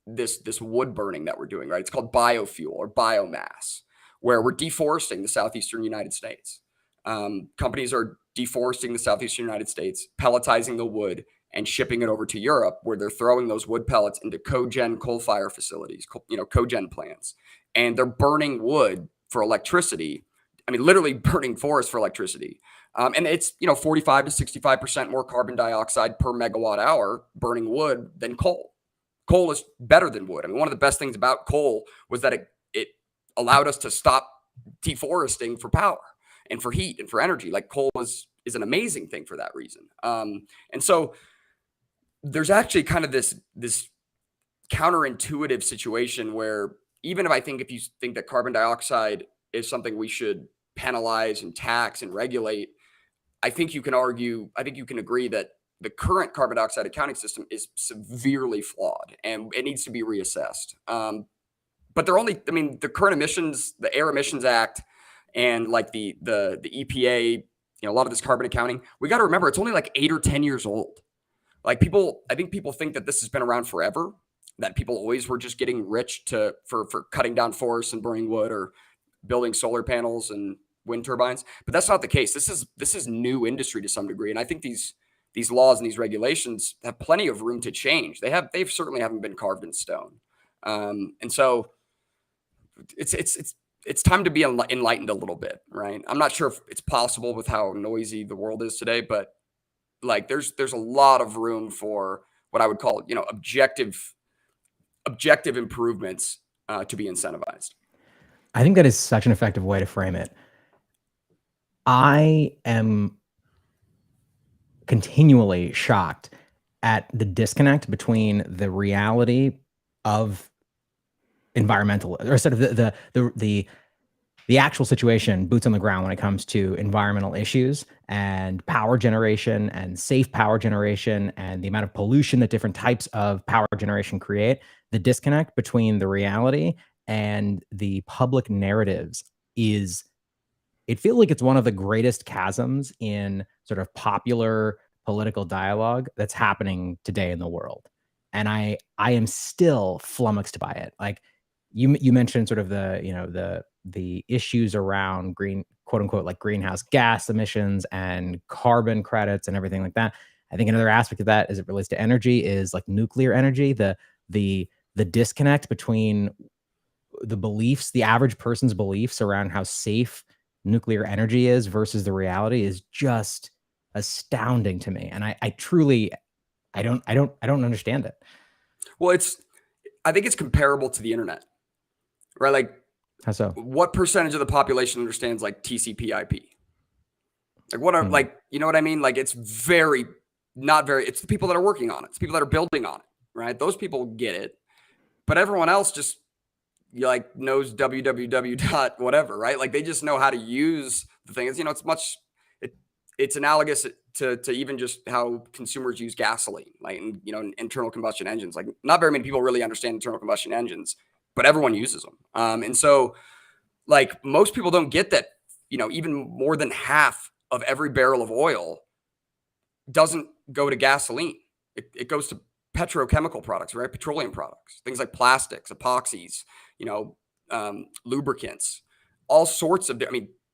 this wood burning that we're doing, right? It's called biofuel or biomass, where we're deforesting the southeastern United States. Companies are deforesting the southeastern United States, pelletizing the wood, and shipping it over to Europe, where they're throwing those wood pellets into cogen coal fire facilities, you know, cogen plants, and they're burning wood for electricity. I mean, literally burning forests for electricity. And it's, you know, 45 to 65% more carbon dioxide per megawatt hour burning wood than coal. Coal is better than wood. I mean, one of the best things about coal was that it allowed us to stop deforesting for power and for heat and for energy. Like, coal is an amazing thing for that reason. And so there's actually kind of this counterintuitive situation where, even if you think that carbon dioxide is something we should penalize and tax and regulate, I think you can agree that the current carbon dioxide accounting system is severely flawed and it needs to be reassessed. But the current emissions, the Air Emissions Act, and like the EPA, you know, a lot of this carbon accounting, we got to remember it's only like 8 or 10 years old. Like, I think people think that this has been around forever, that people always were just getting rich for cutting down forests and burning wood or building solar panels and wind turbines. But that's not the case. This is new industry to some degree. And I think these laws and these regulations have plenty of room to change. They certainly haven't been carved in stone. And so it's time to be enlightened a little bit, right? I'm not sure if it's possible with how noisy the world is today, but like there's a lot of room for what I would call, you know, objective improvements to be incentivized. I think that is such an effective way to frame it. I am continually shocked at the disconnect between the reality of environmental, or sort of the actual situation, boots on the ground, when it comes to environmental issues and power generation and safe power generation and the amount of pollution that different types of power generation create. The disconnect between the reality and the public narratives is it feels like it's one of the greatest chasms in sort of popular political dialogue that's happening today in the world. And I am still flummoxed by it. Like you mentioned sort of the issues around green, quote unquote, like greenhouse gas emissions and carbon credits and everything like that. I think another aspect of that as it relates to energy is like nuclear energy, the disconnect between the beliefs, the average person's beliefs around how safe nuclear energy is versus the reality is just astounding to me. And I truly, I don't understand it. Well, I think it's comparable to the internet, right? Like, how so? What percentage of the population understands like TCP/IP? Like, what are like, you know what I mean? Like, it's not very. It's the people that are working on it. It's people that are building on it, right? Those people get it, but everyone else just knows www dot whatever, right? Like, they just know how to use the thing. It's analogous to even just how consumers use gasoline, like, internal combustion engines. Like, not very many people really understand internal combustion engines, but everyone uses them. And so, like, most people don't get that, even more than half of every barrel of oil doesn't go to gasoline. It goes to petrochemical products, right? Petroleum products, things like plastics, epoxies, lubricants, all sorts of,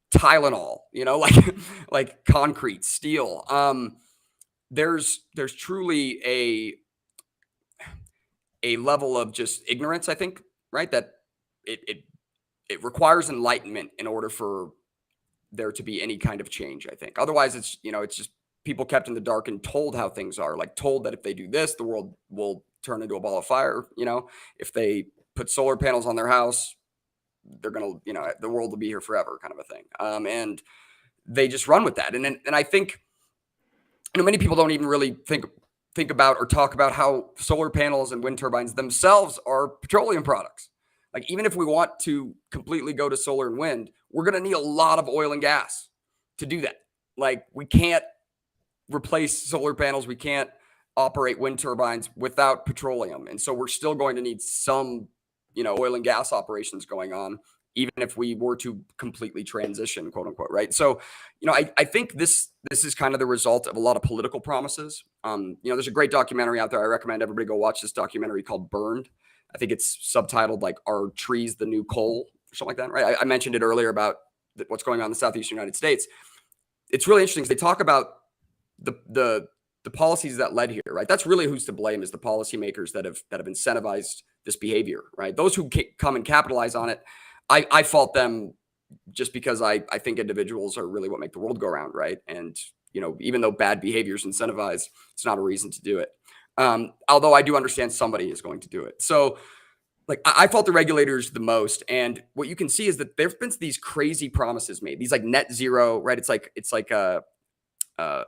Tylenol, like concrete, steel. There's truly a level of just ignorance, I think, right? That it requires enlightenment in order for there to be any kind of change, I think. Otherwise, it's just people kept in the dark and told how things are, like told that if they do this, the world will turn into a ball of fire. If they put solar panels on their house, they're going to, the world will be here forever, kind of a thing. And they just run with that. And I think, many people don't even really think about or talk about how solar panels and wind turbines themselves are petroleum products. Like, even if we want to completely go to solar and wind, we're going to need a lot of oil and gas to do that. Like, we can't replace solar panels. We can't operate wind turbines without petroleum. And so we're still going to need some, oil and gas operations going on, even if we were to completely transition, quote unquote. Right. So, I think this is kind of the result of a lot of political promises. There's a great documentary out there. I recommend everybody go watch this documentary called Burned. I think it's subtitled like "Are Trees the New Coal?" or something like that. Right. I mentioned it earlier about what's going on in the Southeastern United States. It's really interesting because they talk about the policies that led here, right? That's really who's to blame, is the policymakers that have incentivized this behavior, right? Those who come and capitalize on it, I fault them just because I think individuals are really what make the world go round, right? And even though bad behavior is incentivized, it's not a reason to do it. Although I do understand somebody is going to do it. So, like, I fault the regulators the most. And what you can see is that there've been these crazy promises made, these like net zero, right? It's like a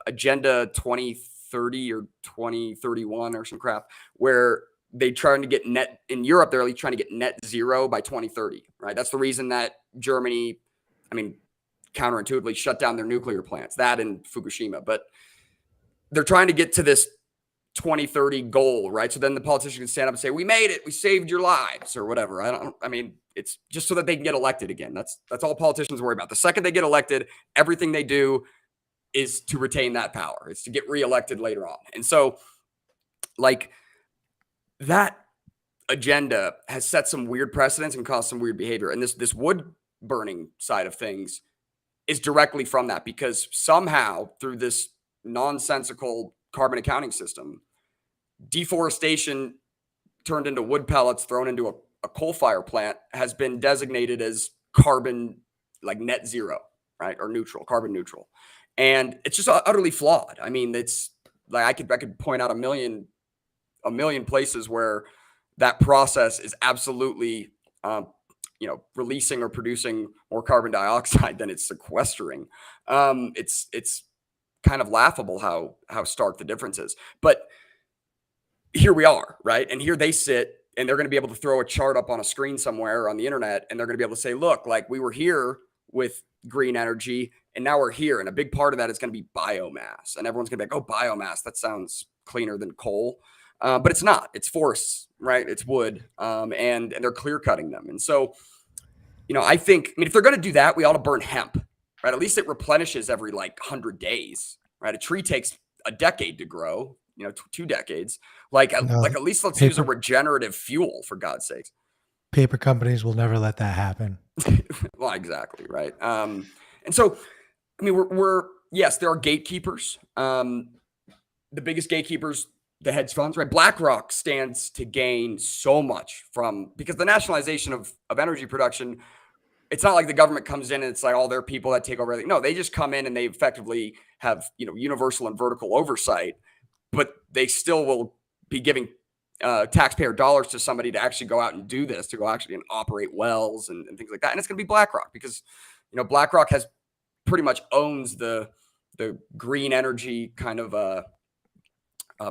Agenda 2030 or 2031 or some crap, where they trying to get net in Europe. They're trying to get net zero by 2030, right? That's the reason that Germany, counterintuitively shut down their nuclear plants, that and Fukushima, but they're trying to get to this 2030 goal, right? So then the politicians can stand up and say, "We made it, we saved your lives," or whatever. It's just so that they can get elected again. That's all politicians worry about. The second they get elected, everything they do is to retain that power. It's to get reelected later on. And so, like, that agenda has set some weird precedents and caused some weird behavior. And this wood burning side of things is directly from that, because somehow through this nonsensical carbon accounting system, deforestation turned into wood pellets thrown into a coal fire plant has been designated as carbon, like net zero, right? Or neutral, carbon neutral. And it's just utterly flawed. It's like I could point out a million places where that process is absolutely, releasing or producing more carbon dioxide than it's sequestering. It's kind of laughable how stark the difference is. But here we are, right? And here they sit, and they're going to be able to throw a chart up on a screen somewhere on the internet, and they're going to be able to say, "Look, like, we were here with green energy, and now we're here." And a big part of that is going to be biomass. And everyone's going to be like, "Oh, biomass, that sounds cleaner than coal." But it's not. It's forests, right? It's wood. And they're clear cutting them. And so, I think, if they're going to do that, we ought to burn hemp, right? At least it replenishes every like 100 days, right? A tree takes a decade to grow, 2 decades. Like at least let's use a regenerative fuel, for God's sakes. Paper companies will never let that happen. Well, exactly, right. And so, I mean, we're yes, there are gatekeepers. The biggest gatekeepers, the hedge funds, right? BlackRock stands to gain so much because the nationalization of energy production, it's not like the government comes in and it's like all their people that take over everything. No, they just come in and they effectively have, universal and vertical oversight, but they still will be giving taxpayer dollars to somebody to actually go out and do this, to go actually and operate wells and things like that. And it's going to be BlackRock because, BlackRock has pretty much owns the green energy kind of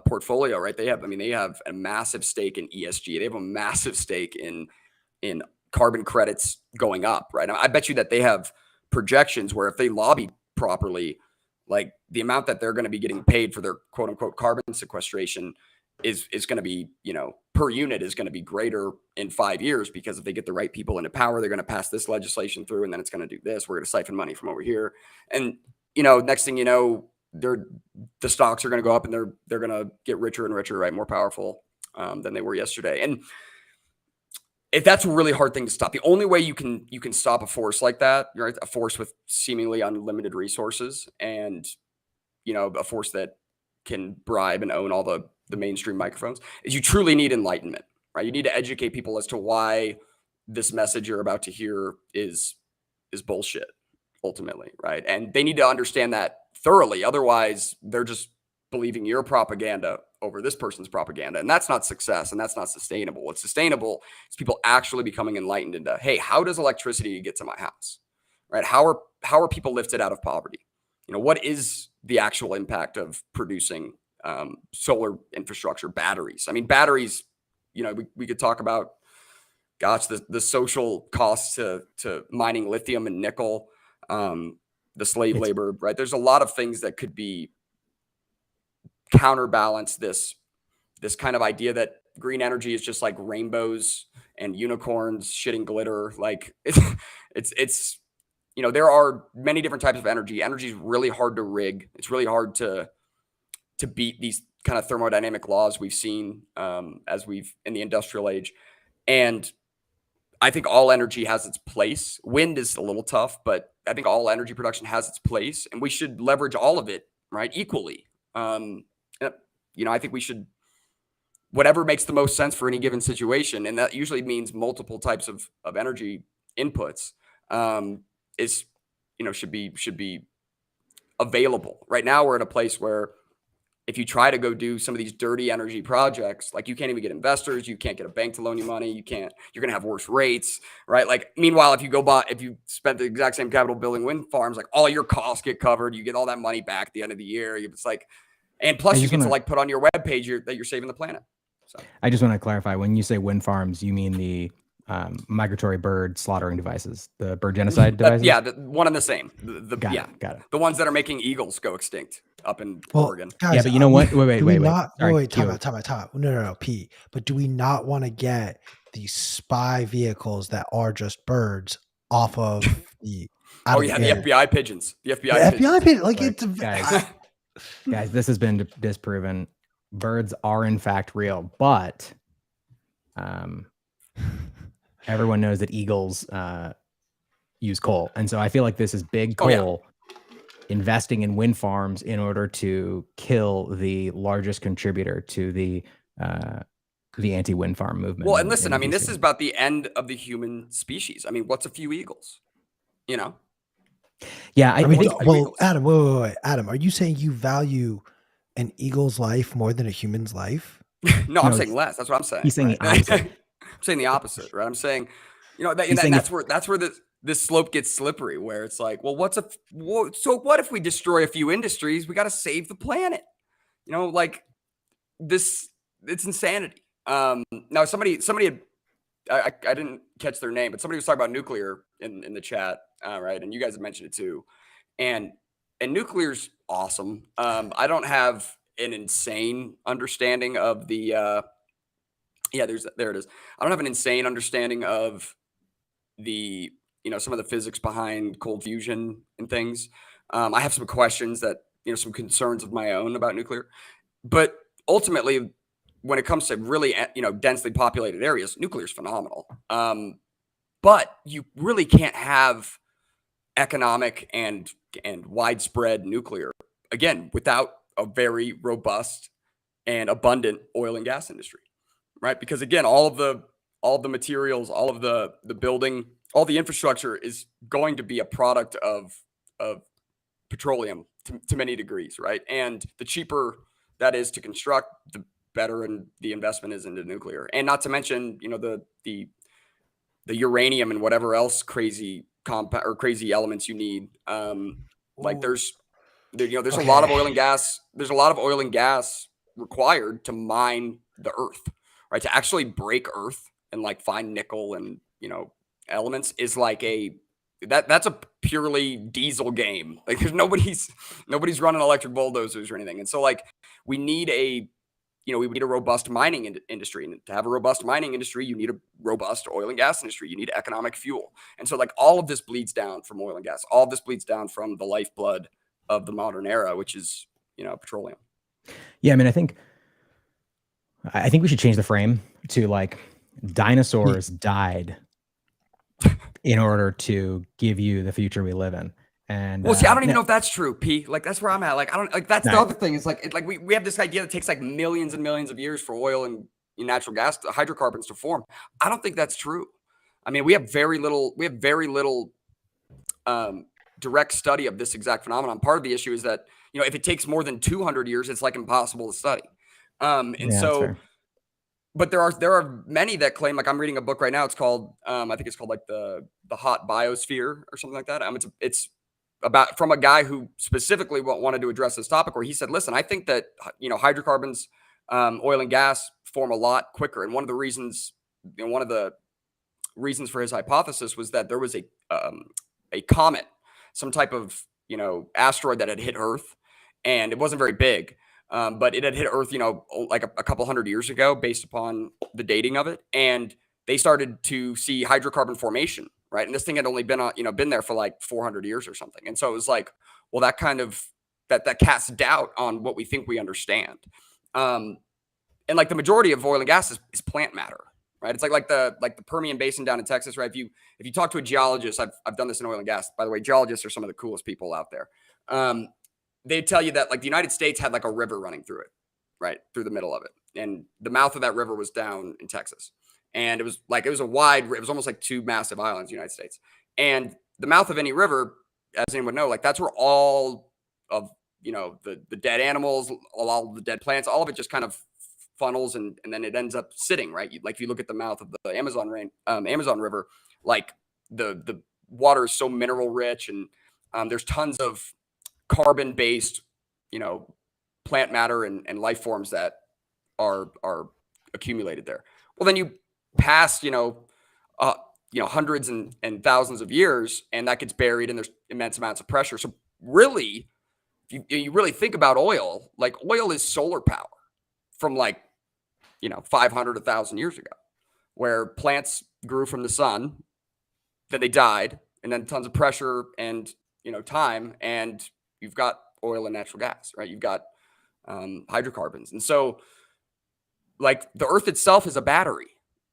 portfolio, right? They have a massive stake in ESG. They have a massive stake in carbon credits going up, right? I bet you that they have projections where if they lobby properly, like the amount that they're going to be getting paid for their quote unquote carbon sequestration is going to be, per unit is going to be greater in 5 years, because if they get the right people into power, they're going to pass this legislation through, and then it's going to do this. We're going to siphon money from over here. And, next thing you know, the stocks are going to go up and they're going to get richer and richer, right? More powerful than they were yesterday. And if that's a really hard thing to stop, the only way you can stop a force like that, right? A force with seemingly unlimited resources and, a force that can bribe and own all the mainstream microphones, is you truly need enlightenment, right? You need to educate people as to why this message you're about to hear is bullshit ultimately, right? And they need to understand that thoroughly. Otherwise, they're just believing your propaganda over this person's propaganda. And that's not success, and that's not sustainable. What's sustainable is people actually becoming enlightened into, hey, how does electricity get to my house, right? How are people lifted out of poverty? What is the actual impact of producing solar infrastructure, batteries? I mean, batteries, we could talk about, gosh, the social costs to mining lithium and nickel, the slave labor, right? There's a lot of things that could be counterbalance this kind of idea that green energy is just like rainbows and unicorns shitting glitter. Like it's there are many different types of energy. Energy is really hard to rig. It's really hard to beat these kind of thermodynamic laws we've seen as we've in the industrial age. And I think all energy has its place. Wind is a little tough, but I think all energy production has its place, and we should leverage all of it, right, equally. I think we should, whatever makes the most sense for any given situation, and that usually means multiple types of energy inputs, should be available. Right now, we're at a place where if you try to go do some of these dirty energy projects, like you can't even get investors, you can't get a bank to loan you money, you're going to have worse rates, right? Like, meanwhile, if you spent the exact same capital building wind farms, like all your costs get covered, you get all that money back at the end of the year. It's like, and plus you get to like put on your webpage that you're saving the planet. So I just want to clarify, when you say wind farms, you mean the migratory bird slaughtering devices, the bird genocide devices? Yeah, one and the same. Got it. The ones that are making eagles go extinct up in Oregon. Guys, yeah, but you know what? Wait. Time out. No, Pete. But do we not want to get these spy vehicles that are just birds off of the? The FBI pigeons. The FBI pigeons. Like it's guys, this has been disproven. Birds are in fact real, but everyone knows that eagles use coal. And so I feel like this is big coal investing in wind farms in order to kill the largest contributor to the anti-wind farm movement. Well, and listen, I mean, this is about the end of the human species. I mean, what's a few eagles? Yeah, I think. Well, Adam, wait. Adam, are you saying you value an eagle's life more than a human's life? No, I'm saying less. That's what I'm saying. He's saying the opposite. I'm saying the opposite, right? I'm saying, that's where this slope gets slippery, where it's like, well, so what if we destroy a few industries? We got to save the planet. Like this, it's insanity. Now somebody had, I didn't catch their name, but somebody was talking about nuclear in the chat, right? And you guys have mentioned it too. And nuclear's awesome. I don't have an insane understanding of the there it is. I don't have an insane understanding of the some of the physics behind cold fusion and things. I have some questions that, some concerns of my own about nuclear. But ultimately, when it comes to really, densely populated areas, nuclear is phenomenal. But you really can't have economic and widespread nuclear, again, without a very robust and abundant oil and gas industry, right? Because again, all of the materials, all of the building, all the infrastructure is going to be a product of petroleum to many degrees, right? And the cheaper that is to construct, the better and the investment is into nuclear. And not to mention, the uranium and whatever else crazy compound or crazy elements you need. Like there's a lot of oil and gas. There's a lot of oil and gas required to mine the earth, right? To actually break earth and like find nickel and, elements is like that's a purely diesel game. Like there's nobody's running electric bulldozers or anything. And so like we need a robust mining industry. And to have a robust mining industry, you need a robust oil and gas industry. You need economic fuel. And so like all of this bleeds down from oil and gas. All of this bleeds down from the lifeblood of the modern era, which is, petroleum. Yeah. I mean, I think we should change the frame to like dinosaurs died in order to give you the future we live in. And well, see, I don't even know if that's true, P. Like that's where I'm at. Like I don't like that's the other thing. Is like we have this idea that takes like millions and millions of years for oil and natural gas, hydrocarbons to form. I don't think that's true. I mean, we have very little direct study of this exact phenomenon. Part of the issue is that if it takes more than 200 years, it's like impossible to study. But there are many that claim, like I'm reading a book right now. It's called I think it's called like the Hot Biosphere or something like that. It's about from a guy who specifically wanted to address this topic, where he said, listen, I think that, hydrocarbons, oil and gas form a lot quicker. And one of the reasons for his hypothesis was that there was a comet, some type of, asteroid that had hit Earth, and it wasn't very big. But it had hit Earth, like a couple hundred years ago, based upon the dating of it. And they started to see hydrocarbon formation, right? And this thing had only been there for like 400 years or something. And so it was like, well, that kind of, that casts doubt on what we think we understand. And like the majority of oil and gas is plant matter, right? It's like the Permian Basin down in Texas, right? If you talk to a geologist, I've done this in oil and gas, by the way. Geologists are some of the coolest people out there. They tell you that like the United States had like a river running through it, right? Through the middle of it. And the mouth of that river was down in Texas. And it was almost like two massive islands, United States. And the mouth of any river, as anyone would know, like that's where all of, the dead animals, all of the dead plants, all of it just kind of funnels and then it ends up sitting, right? Like if you look at the mouth of the Amazon River, like the water is so mineral rich and there's tons of carbon-based, plant matter and life forms that are accumulated there. Well, then you pass, hundreds and thousands of years, and that gets buried, and there's immense amounts of pressure. So really, if you really think about oil, like oil is solar power from 500, 1,000 years ago, where plants grew from the sun, then they died, and then tons of pressure and, time, and you've got oil and natural gas, right? You've got hydrocarbons. And so like the earth itself is a battery,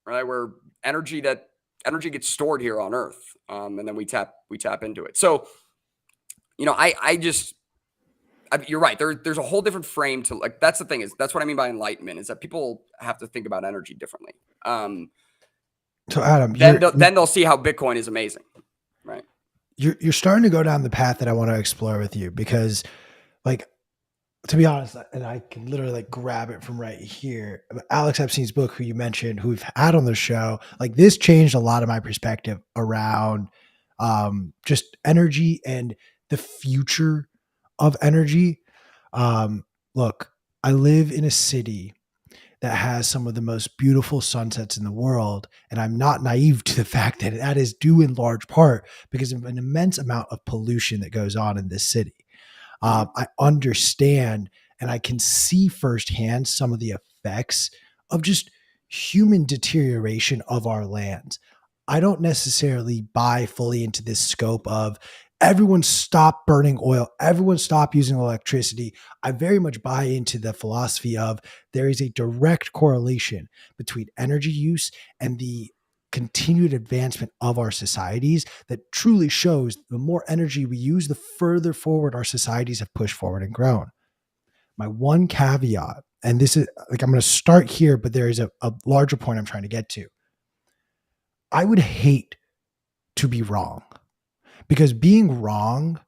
right? Where energy gets stored here on earth. And then we tap into it. So, you're right. There's a whole different frame to like, that's the thing that's what I mean by enlightenment, is that people have to think about energy differently. So Adam, then they'll see how Bitcoin is amazing. Right. You're starting to go down the path that I want to explore with you, because like, to be honest, and I can literally like grab it from right here, Alex Epstein's book, who you mentioned, who we've had on the show, like this changed a lot of my perspective around just energy and the future of energy. Look, I live in a city that has some of the most beautiful sunsets in the world. And I'm not naive to the fact that that is due in large part because of an immense amount of pollution that goes on in this city. I understand and I can see firsthand some of the effects of just human deterioration of our lands. I don't necessarily buy fully into this scope of everyone stop burning oil, everyone stop using electricity. I very much buy into the philosophy of there is a direct correlation between energy use and the continued advancement of our societies that truly shows the more energy we use, the further forward our societies have pushed forward and grown. My one caveat, and this is like, I'm going to start here, but there is a larger point I'm trying to get to. I would hate to be wrong, because being wrong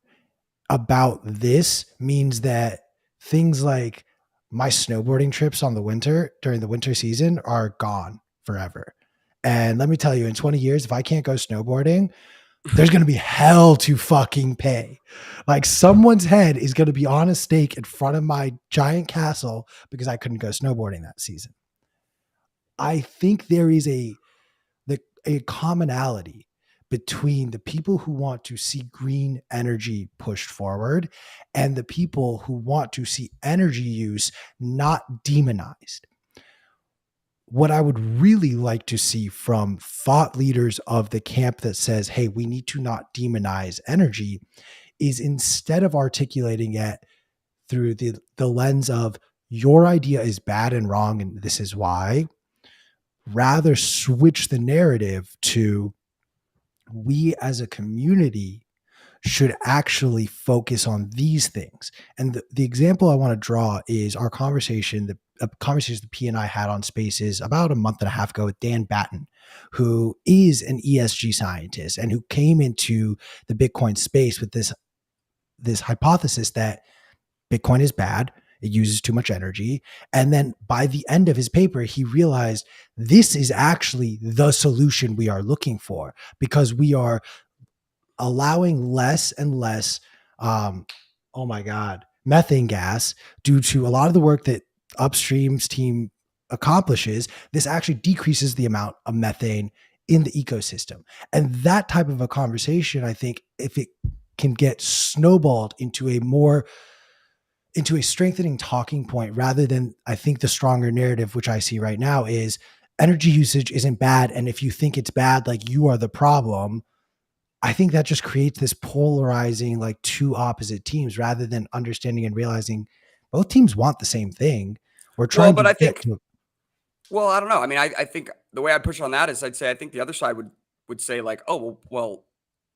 about this means that things like my snowboarding trips during the winter season are gone forever. And let me tell you, in 20 years, if I can't go snowboarding, there's going to be hell to fucking pay. Like, someone's head is going to be on a stake in front of my giant castle because I couldn't go snowboarding that season. I think there is a commonality between the people who want to see green energy pushed forward and the people who want to see energy use not demonized. What I would really like to see from thought leaders of the camp that says, hey, we need to not demonize energy, is instead of articulating it through the lens of your idea is bad and wrong and this is why, rather switch the narrative to we as a community should actually focus on these things. And the example I want to draw is our conversation, the conversations that P and I had on Spaces about a month and a half ago with Dan Batten, who is an ESG scientist and who came into the Bitcoin space with this hypothesis that Bitcoin is bad, it uses too much energy. And then by the end of his paper, he realized this is actually the solution we are looking for, because we are allowing less and less, methane gas due to a lot of the work that Upstream's team accomplishes. This actually decreases the amount of methane in the ecosystem. And that type of a conversation, I think, if it can get snowballed into a strengthening talking point, rather than, I think the stronger narrative, which I see right now, is energy usage isn't bad. And if you think it's bad, like, you are the problem. I think that just creates this polarizing, like, two opposite teams, rather than understanding and realizing both teams want the same thing. We're trying Well, but to I get think, to. well, I don't know. I mean, I think the way I push on that is I'd say I think the other side would say, like, oh, well,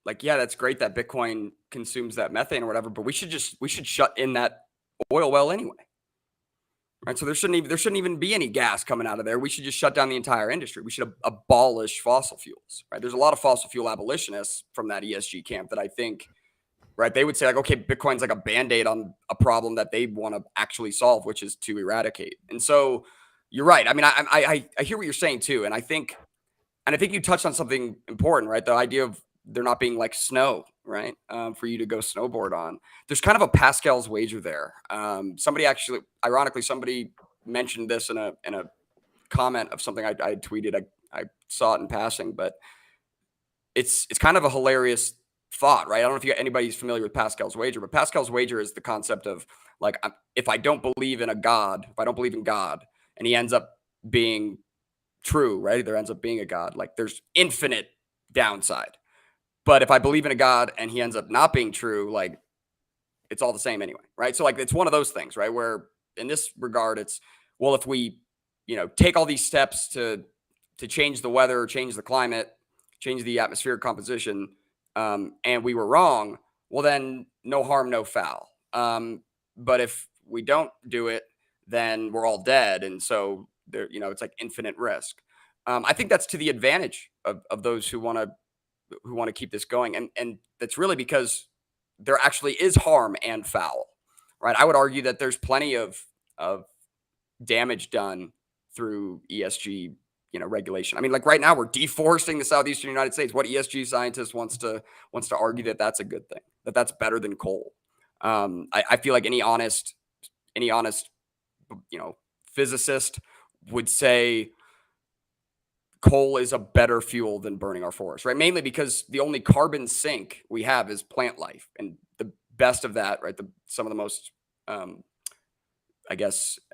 like, yeah, that's great that Bitcoin consumes that methane or whatever, but we should shut in that oil well anyway. Right. So there shouldn't even be any gas coming out of there. We should just shut down the entire industry. We should abolish fossil fuels. Right. There's a lot of fossil fuel abolitionists from that ESG camp that I think, right, they would say, like, okay, Bitcoin's like a Band-Aid on a problem that they want to actually solve, which is to eradicate. And so you're right. I mean, I hear what you're saying too. And I think you touched on something important, right? The idea of there not being like snow, right? For you to go snowboard on. There's kind of a Pascal's wager there. Ironically, somebody mentioned this in a comment of something I tweeted. I saw it in passing, but it's kind of a hilarious thought, right? I don't know if anybody's familiar with Pascal's wager, but Pascal's wager is the concept of, like, if I don't believe in God, and he ends up being true, right? There ends up being a God, like, there's infinite downside. But if I believe in a God and he ends up not being true, like, it's all the same anyway, right? So, like, it's one of those things, right? Where in this regard, it's, well, if we, take all these steps to change the weather, change the climate, change the atmospheric composition, and we were wrong, well, then no harm, no foul. But if we don't do it, then we're all dead. And so there, it's like infinite risk. I think that's to the advantage of those who want to keep this going. And that's really because there actually is harm and foul, right? I would argue that there's plenty of damage done through ESG, regulation. I mean, like, right now we're deforesting the southeastern United States. What ESG scientist wants to argue that that's a good thing, that that's better than coal? I feel like any honest, physicist would say coal is a better fuel than burning our forests, right? Mainly because the only carbon sink we have is plant life. And the best of that, right? Some of the most,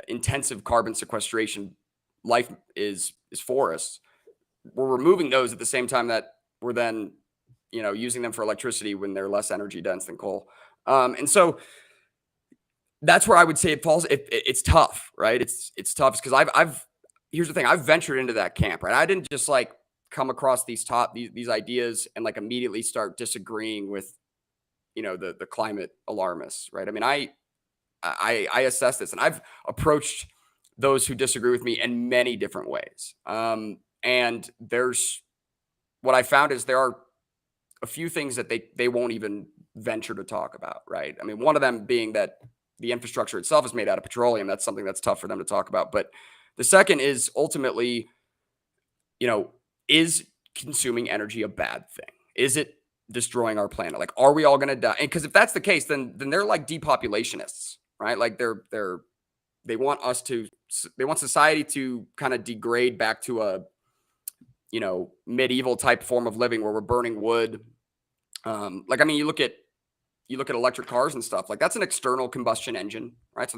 intensive carbon sequestration life is forests. we're removing those at the same time that we're then, using them for electricity when they're less energy dense than coal. And so that's where I would say it falls. It's tough, right? It's tough because here's the thing. I've ventured into that camp, right? I didn't just like come across these ideas and like immediately start disagreeing with, the climate alarmists, right? I mean, I assess this, and I've approached those who disagree with me in many different ways. And what I found is there are a few things that they won't even venture to talk about, right? I mean, one of them being that the infrastructure itself is made out of petroleum. That's something that's tough for them to talk about. But the second is ultimately, is consuming energy a bad thing? Is it destroying our planet? Like, are we all going to die? And because if that's the case, then they're like depopulationists, right? Like they want society to kind of degrade back to a, medieval type form of living where we're burning wood. Like, I mean, you look at electric cars and stuff, like that's an external combustion engine, right? So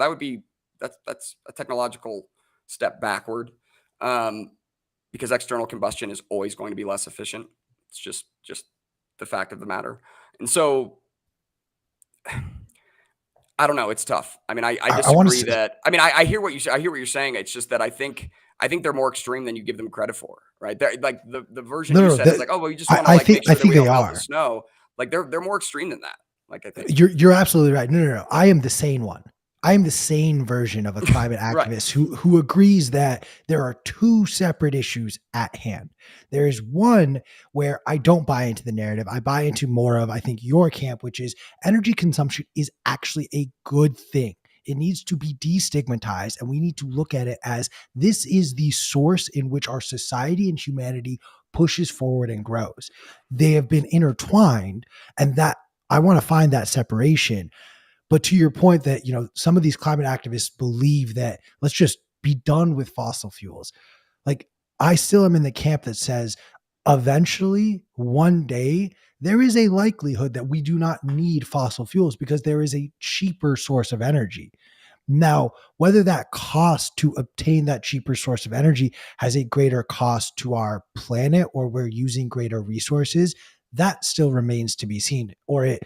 that's a technological step backward, because external combustion is always going to be less efficient. It's just the fact of the matter. And so I don't know. It's tough. I mean, I disagree that. I mean, I hear what you're saying. It's just that I think they're more extreme than you give them credit for, right? They're like the version you said is like, oh well, you just want to like make sure that we don't melt the snow. Like they're more extreme than that. Like I think you're absolutely right. No. I am the sane one. I am the sane version of a climate activist who agrees that there are two separate issues at hand. There is one where I don't buy into the narrative. I buy into more of, I think, your camp, which is energy consumption is actually a good thing. It needs to be destigmatized, and we need to look at it as this is the source in which our society and humanity pushes forward and grows. They have been intertwined, and that I want to find that separation. But to your point that, some of these climate activists believe that let's just be done with fossil fuels. Like, I still am in the camp that says eventually one day there is a likelihood that we do not need fossil fuels because there is a cheaper source of energy. Now, whether that cost to obtain that cheaper source of energy has a greater cost to our planet or we're using greater resources, that still remains to be seen. Or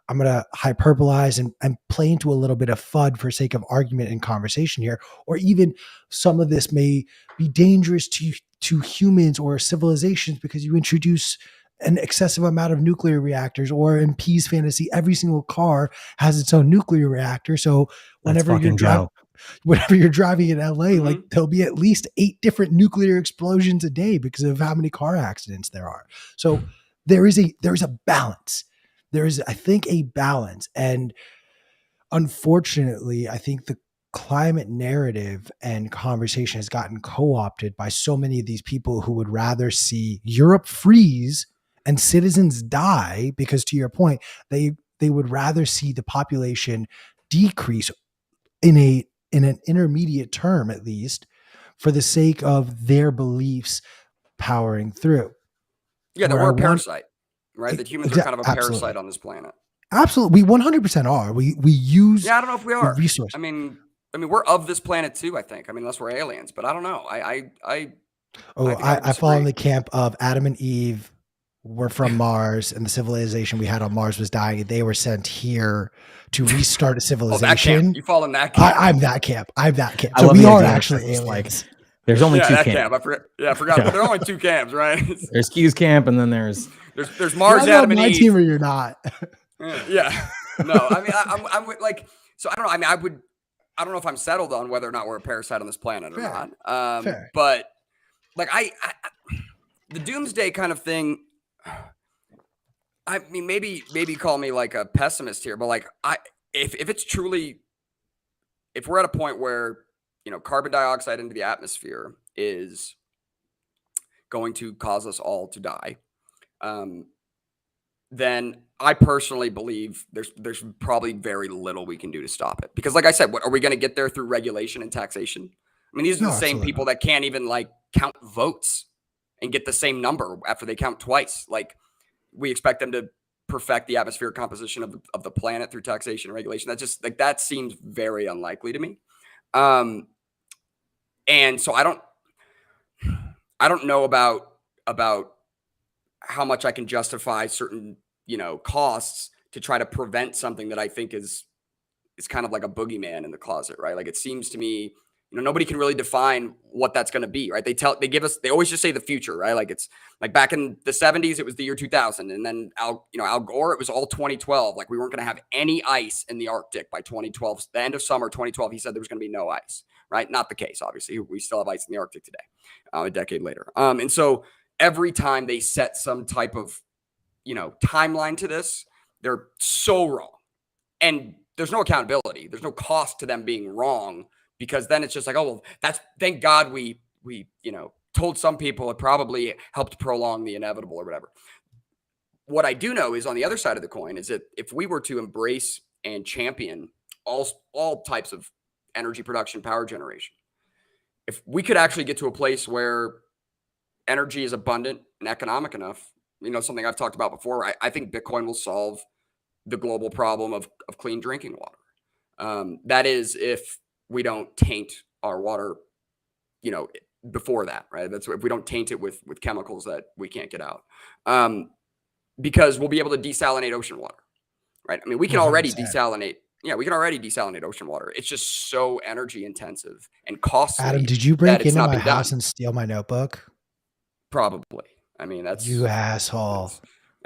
I'm going to hyperbolize and play into a little bit of FUD for sake of argument and conversation here, or even some of this may be dangerous to humans or civilizations because you introduce an excessive amount of nuclear reactors, or in P's fantasy, every single car has its own nuclear reactor. So whenever you're driving in LA, like there'll be at least 8 different nuclear explosions a day because of how many car accidents there are. So there is a balance. There is, I think, a balance. And unfortunately, I think the climate narrative and conversation has gotten co-opted by so many of these people who would rather see Europe freeze and citizens die because, to your point, they would rather see the population decrease in an intermediate term, at least, for the sake of their beliefs powering through. Yeah, that we're a parasite. Right, that humans are kind of a parasite on this planet. Absolutely, we 100% are. We use. Yeah, I don't know if we are. Resource. I mean, we're of this planet too. I think. I mean, unless we're aliens, but I don't know. I fall in the camp of Adam and Eve were from Mars, and the civilization we had on Mars was dying. They were sent here to restart a civilization. That camp. You fall in that camp. I'm that camp. So we are actually aliens. Like, there's only two camps. Camp. I forgot. But there are only 2 camps, right? There's Q's camp, and then there's Mars, Adam, and Eve. Team, or you're not. Yeah. No, I mean, I'm like, so I don't know. I mean, I don't know if I'm settled on whether or not we're a parasite on this planet or not. But like, the doomsday kind of thing. I mean, maybe call me like a pessimist here, but like, if it's truly, if we're at a point where, carbon dioxide into the atmosphere is going to cause us all to die, then I personally believe there's probably very little we can do to stop it. Because like I said, what are we going to get there through regulation and taxation? I mean, these are the same people that can't even like count votes and get the same number after they count twice. Like, we expect them to perfect the atmospheric composition of the planet through taxation and regulation. That just like, that seems very unlikely to me. And so I don't know about how much I can justify certain, costs to try to prevent something that I think is kind of like a boogeyman in the closet, right? Like it seems to me, nobody can really define what that's going to be, right? They always just say the future, right? Like it's like back in the 70s, it was the year 2000. And then Al Gore, it was all 2012. Like we weren't going to have any ice in the Arctic by 2012. The end of summer 2012, he said there was going to be no ice, right? Not the case, obviously. We still have ice in the Arctic today, a decade later. And so every time they set some type of, timeline to this, they're so wrong. And there's no accountability. There's no cost to them being wrong, because then it's just like, oh, well, thank God we told some people it probably helped prolong the inevitable or whatever. What I do know is on the other side of the coin is that if we were to embrace and champion all types of energy production, power generation, if we could actually get to a place where energy is abundant and economic enough, something I've talked about before, I think Bitcoin will solve the global problem of clean drinking water. That is, if we don't taint our water, before that, right? That's if we don't taint it with chemicals that we can't get out, because we'll be able to desalinate ocean water, right? I mean, we can already desalinate. Yeah, we can already desalinate ocean water. It's just so energy intensive and costly. Adam, did you break into my house and steal my notebook? Probably. I mean, that's you asshole.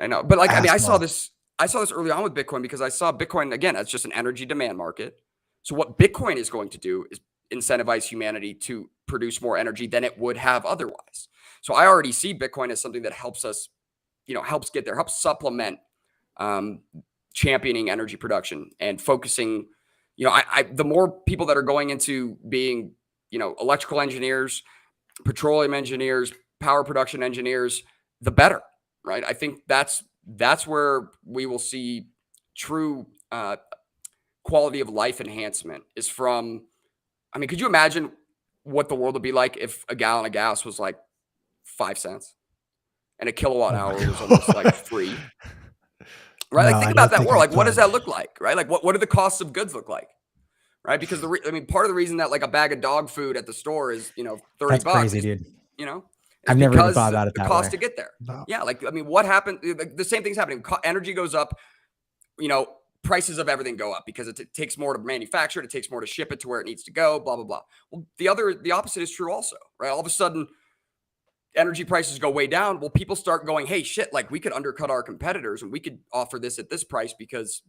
I know, but like, asshole. I mean, I saw this early on with Bitcoin because I saw Bitcoin, again, as just an energy demand market. So what Bitcoin is going to do is incentivize humanity to produce more energy than it would have otherwise. So I already see Bitcoin as something that helps us, helps get there, helps supplement championing energy production and focusing, the more people that are going into being, electrical engineers, petroleum engineers, power production engineers, the better, right? I think that's where we will see true quality of life enhancement is from. I mean, could you imagine what the world would be like if a gallon of gas was like 5 cents and a kilowatt hour was almost like free? Right? Like think about that world. Like what does that look like? Right? Like what do the costs of goods look like? Right? Because part of the reason that like a bag of dog food at the store is, $30. That's crazy, dude. I've never even thought about it that way. The cost to get there. No. Yeah. Like, I mean, what happened? The same thing's happening. Energy goes up, prices of everything go up because it takes more to manufacture it. It takes more to ship it to where it needs to go, blah, blah, blah. Well, the opposite is true also, right? All of a sudden, energy prices go way down. Well, people start going, hey, shit, like we could undercut our competitors and we could offer this at this price because,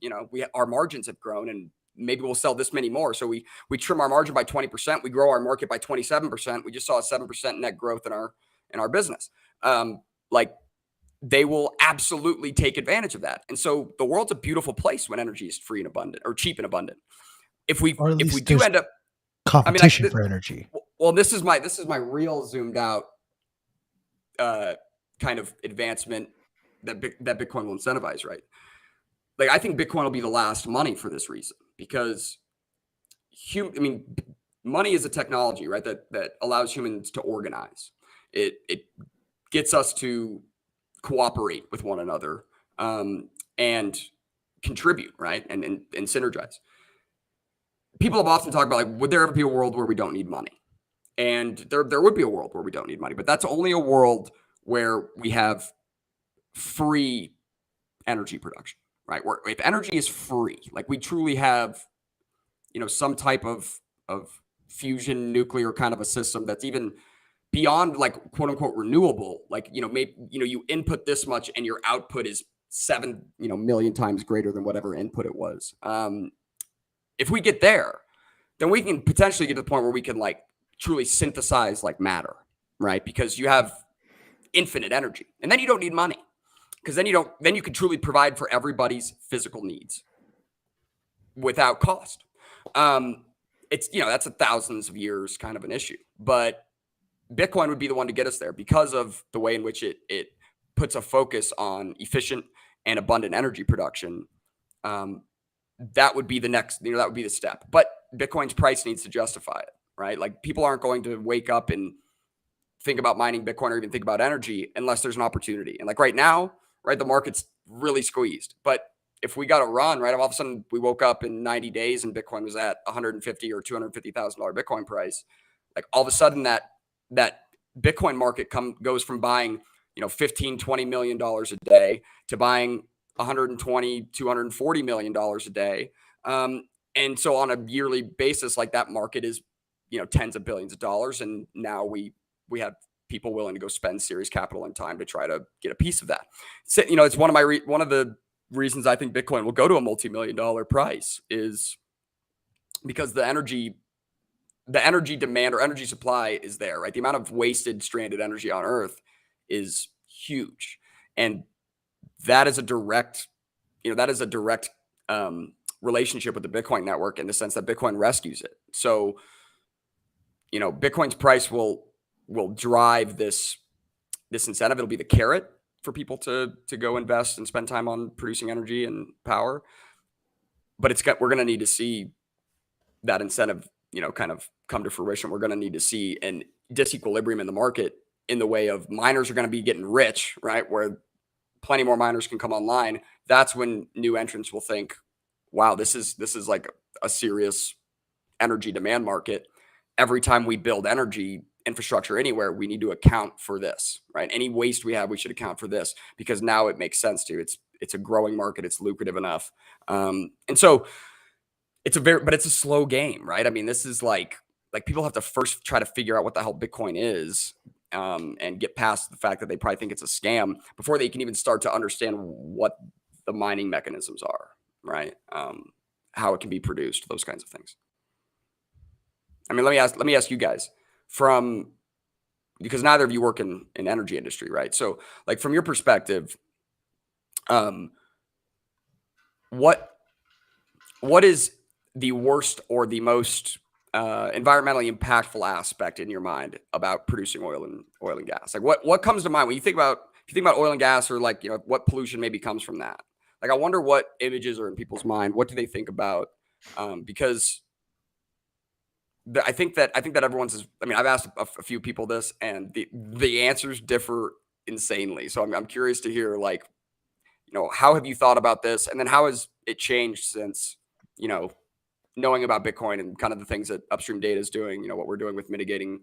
our margins have grown and maybe we'll sell this many more. So we trim our margin by 20%. We grow our market by 27%. We just saw a 7% net growth in our business. They will absolutely take advantage of that. And so the world's a beautiful place when energy is free and abundant or cheap and abundant. If we do end up competition for energy. Well, this is my real zoomed out kind of advancement that Bitcoin will incentivize, right? Like I think Bitcoin will be the last money for this reason because money is a technology, right? That allows humans to organize. It gets us to cooperate with one another and contribute, right? And synergize. People have often talked about like, would there ever be a world where we don't need money? And there would be a world where we don't need money, but that's only a world where we have free energy production, right? Where if energy is free, like we truly have, some type of fusion nuclear kind of a system that's even beyond like quote unquote renewable, like, maybe, you input this much and your output is 7, million times greater than whatever input it was. If we get there, then we can potentially get to the point where we can like truly synthesize like matter, right? Because you have infinite energy and then you don't need money because then you can truly provide for everybody's physical needs without cost. It's, that's a thousands of years kind of an issue, but Bitcoin would be the one to get us there because of the way in which it puts a focus on efficient and abundant energy production. That would be the next, that would be the step. But Bitcoin's price needs to justify it, right? Like people aren't going to wake up and think about mining Bitcoin or even think about energy unless there's an opportunity. And like right now, right, the market's really squeezed. But if we got a run, right, all of a sudden we woke up in 90 days and Bitcoin was at $150,000 or $250,000 Bitcoin price, like all of a sudden that Bitcoin market goes from buying, $15-20 million a day to buying $120-240 million a day. And so on a yearly basis, like that market is, tens of billions of dollars. And now we have people willing to go spend serious capital and time to try to get a piece of that. So, it's one of the reasons I think Bitcoin will go to a multi-million-dollar price is because the energy demand or energy supply is there, right? The amount of wasted stranded energy on Earth is huge. And that is a direct, relationship with the Bitcoin network in the sense that Bitcoin rescues it. So, Bitcoin's price will drive this incentive. It'll be the carrot for people to go invest and spend time on producing energy and power. But we're going to need to see that incentive, kind of come to fruition. We're going to need to see an disequilibrium in the market in the way of miners are going to be getting rich, right? Where plenty more miners can come online. That's when new entrants will think, wow, this is like a serious energy demand market. Every time we build energy infrastructure anywhere, we need to account for this, right? Any waste we have, we should account for this because now it makes sense to. It's a growing market. It's lucrative enough. And so but it's a slow game, right? I mean, this is like people have to first try to figure out what the hell Bitcoin is, and get past the fact that they probably think it's a scam before they can even start to understand what the mining mechanisms are, right? How it can be produced, those kinds of things. I mean, let me ask you guys because neither of you work in energy industry, right? So like from your perspective, what is the worst or the most environmentally impactful aspect in your mind about producing oil and gas? Like what comes to mind when you think about oil and gas, or like, what pollution maybe comes from that? Like, I wonder what images are in people's mind. What do they think about? Because I think that everyone's. I mean, I've asked a few people this, and the answers differ insanely. So I'm curious to hear, like, how have you thought about this, and then how has it changed since, knowing about Bitcoin and kind of the things that Upstream Data is doing, what we're doing with mitigating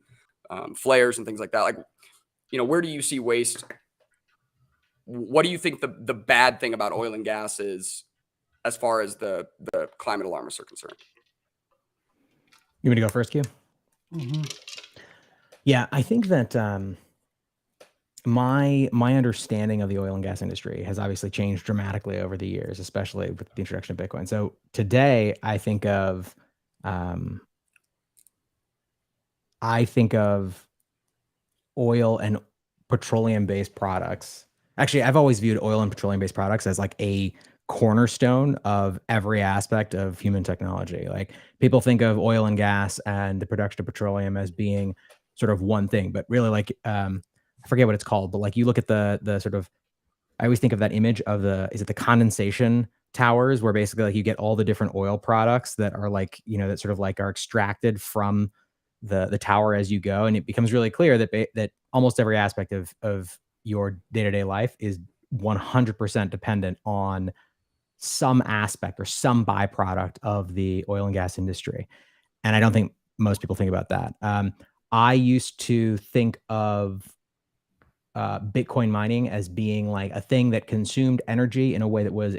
flares and things like that. Like, where do you see waste? What do you think the bad thing about oil and gas is as far as the climate alarmists are concerned? You want me to go first, Q? Mm-hmm. Yeah, I think that my understanding of the oil and gas industry has obviously changed dramatically over the years, especially with the introduction of Bitcoin. So today, I think of oil and petroleum-based products. Actually, I've always viewed oil and petroleum-based products as like a cornerstone of every aspect of human technology. Like, people think of oil and gas and the production of petroleum as being sort of one thing, but really, like, I forget what it's called, but like, you look at the sort of, I always think of that image of is it the condensation towers, where basically like you get all the different oil products that are like, that sort of like are extracted from the tower as you go. And it becomes really clear that almost every aspect of your day-to-day life is 100% dependent on some aspect or some byproduct of the oil and gas industry. And I don't think most people think about that. I used to think of Bitcoin mining as being like a thing that consumed energy in a way that was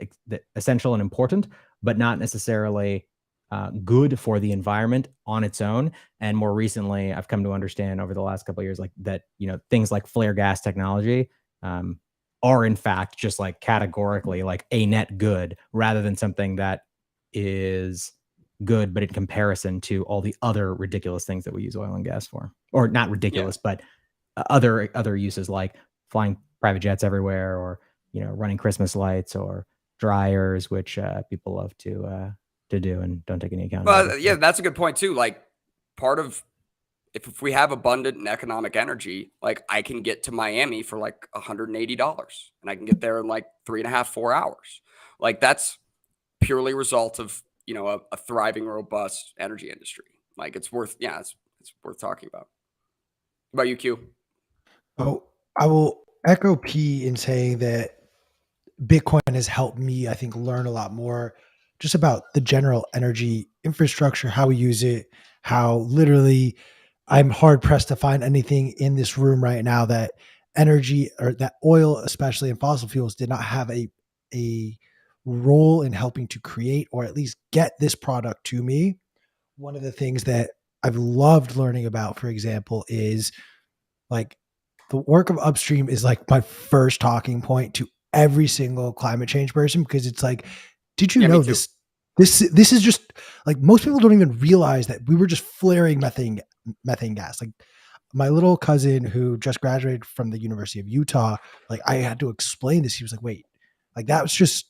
essential and important, but not necessarily good for the environment on its own. And more recently, I've come to understand over the last couple of years, like that, things like flare gas technology are in fact just like categorically like a net good, rather than something that is good, but in comparison to all the other ridiculous things that we use oil and gas for, or not ridiculous, but other uses, like flying private jets everywhere, or running Christmas lights or dryers, which people love to do and don't take any account. Well, yeah, that's a good point too. Like, part of if we have abundant and economic energy, like I can get to Miami for like $180, and I can get there in like 3.5, 4 hours. Like, that's purely a result of a thriving, robust energy industry. Like, it's worth talking about. What about you, Q? Oh, I will echo P in saying that Bitcoin has helped me, I think, learn a lot more just about the general energy infrastructure, how we use it, how literally I'm hard pressed to find anything in this room right now that energy or that oil, especially in fossil fuels, did not have a role in helping to create or at least get this product to me. One of the things that I've loved learning about, for example, is like the work of upstream is like my first talking point to every single climate change person, because it's like, did you Yeah, me know too. this is just like, most people don't even realize that we were just flaring methane gas. Like my little cousin who just graduated from the University of Utah, like I had to explain this. He was like, wait, like that was just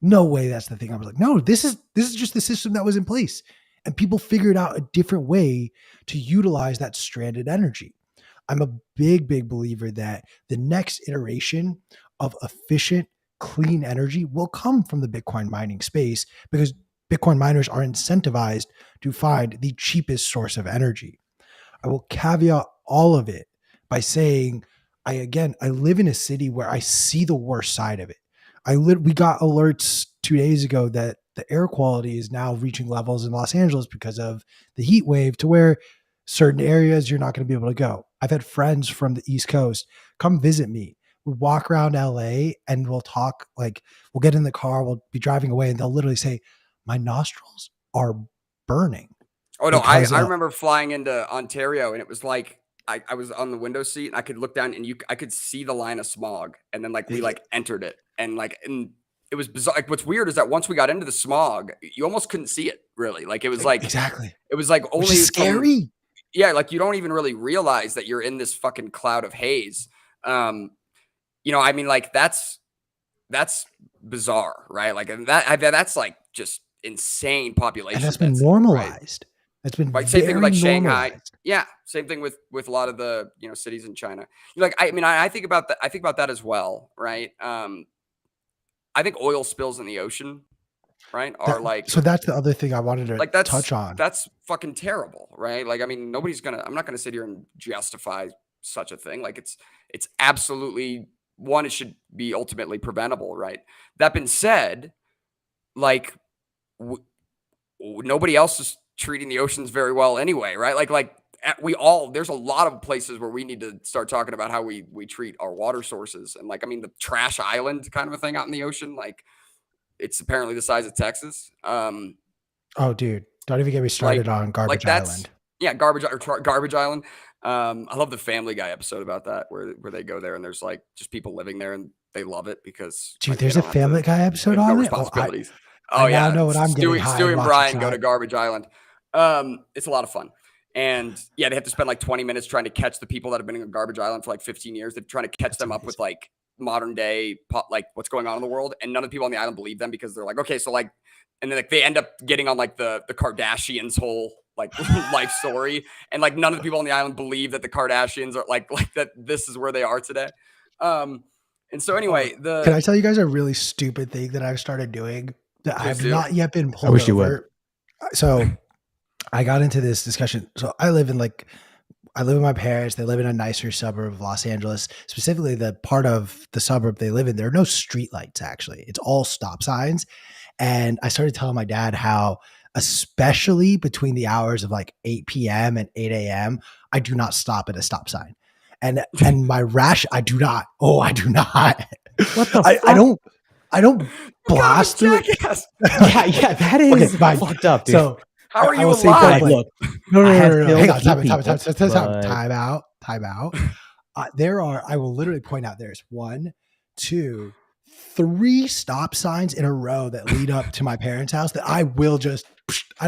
no way that's the thing. I was like, no, this is just the system that was in place. And people figured out a different way to utilize that stranded energy. I'm a big believer that the next iteration of efficient, clean energy will come from the Bitcoin mining space, because Bitcoin miners are incentivized to find the cheapest source of energy. I will caveat all of it by saying, I live in a city where I see the worst side of it. We got alerts 2 days ago that the air quality is now reaching levels in Los Angeles because of the heat wave, to where certain areas you're not going to be able to go. I've had friends from the East Coast come visit me. We walk around LA and we'll talk, like we'll get in the car, we'll be driving away, and they'll literally say, my nostrils are burning. Oh no, I remember flying into Ontario, and it was like I was on the window seat and I could look down and I could see the line of smog, and then like we like entered it, and it was bizarre. Like what's weird is that once we got into the smog, you almost couldn't see it really. Like it was like exactly. It was like only scary. Yeah, like you don't even really realize that you're in this fucking cloud of haze. You know, I mean, like that's bizarre, right? Like that's like just insane population. And that's been normalized. Right? That's been like same thing with like normalized. Shanghai. Yeah, same thing with a lot of the cities in China. Like I mean, I think about that. I think about that as well, right? I think oil spills in the ocean, right, are like, so that's the other thing I wanted to like touch on. That's fucking terrible, right? Like I mean, I'm not gonna sit here and justify such a thing. Like it's absolutely one. It should be ultimately preventable, right? That being said, like nobody else is treating the oceans very well anyway, right? Like there's a lot of places where we need to start talking about how we treat our water sources. And like, I mean, the trash island kind of a thing out in the ocean, like it's apparently the size of Texas. Oh dude, don't even get me started on Garbage Island. Yeah, Garbage Island. I love the Family Guy episode about that, where they go there and there's like just people living there and they love it because dude, there's a Family Guy episode on it. Responsibilities. I now know what I'm getting. Stewie and Brian go to Garbage Island. It's a lot of fun. And yeah, they have to spend like 20 minutes trying to catch the people that have been in Garbage Island for like 15 years. They're trying to catch them up with like modern day, like what's going on in the world. And none of the people on the island believe them, because they're like, okay, so like, and then like they end up getting on like the Kardashians' whole like life story. And like none of the people on the island believe that the Kardashians are like that this is where they are today. And so anyway, can I tell you guys a really stupid thing that I've started doing that I've not yet been pulled over? I wish you would. So I got into this discussion. So I live with my parents. They live in a nicer suburb of Los Angeles. Specifically, the part of the suburb they live in, there are no street lights, actually. It's all stop signs. And I started telling my dad how, especially between the hours of like 8 p.m. and 8 a.m., I do not stop at a stop sign. And my rash, I do not. Oh, I do not. What the fuck? I don't blast through it. Yeah, that is fucked up, dude. So how are you alive? Look, no. Hang on, time out. I will literally point out, there's 1, 2, 3 stop signs in a row that lead up to my parents' house that I will just, I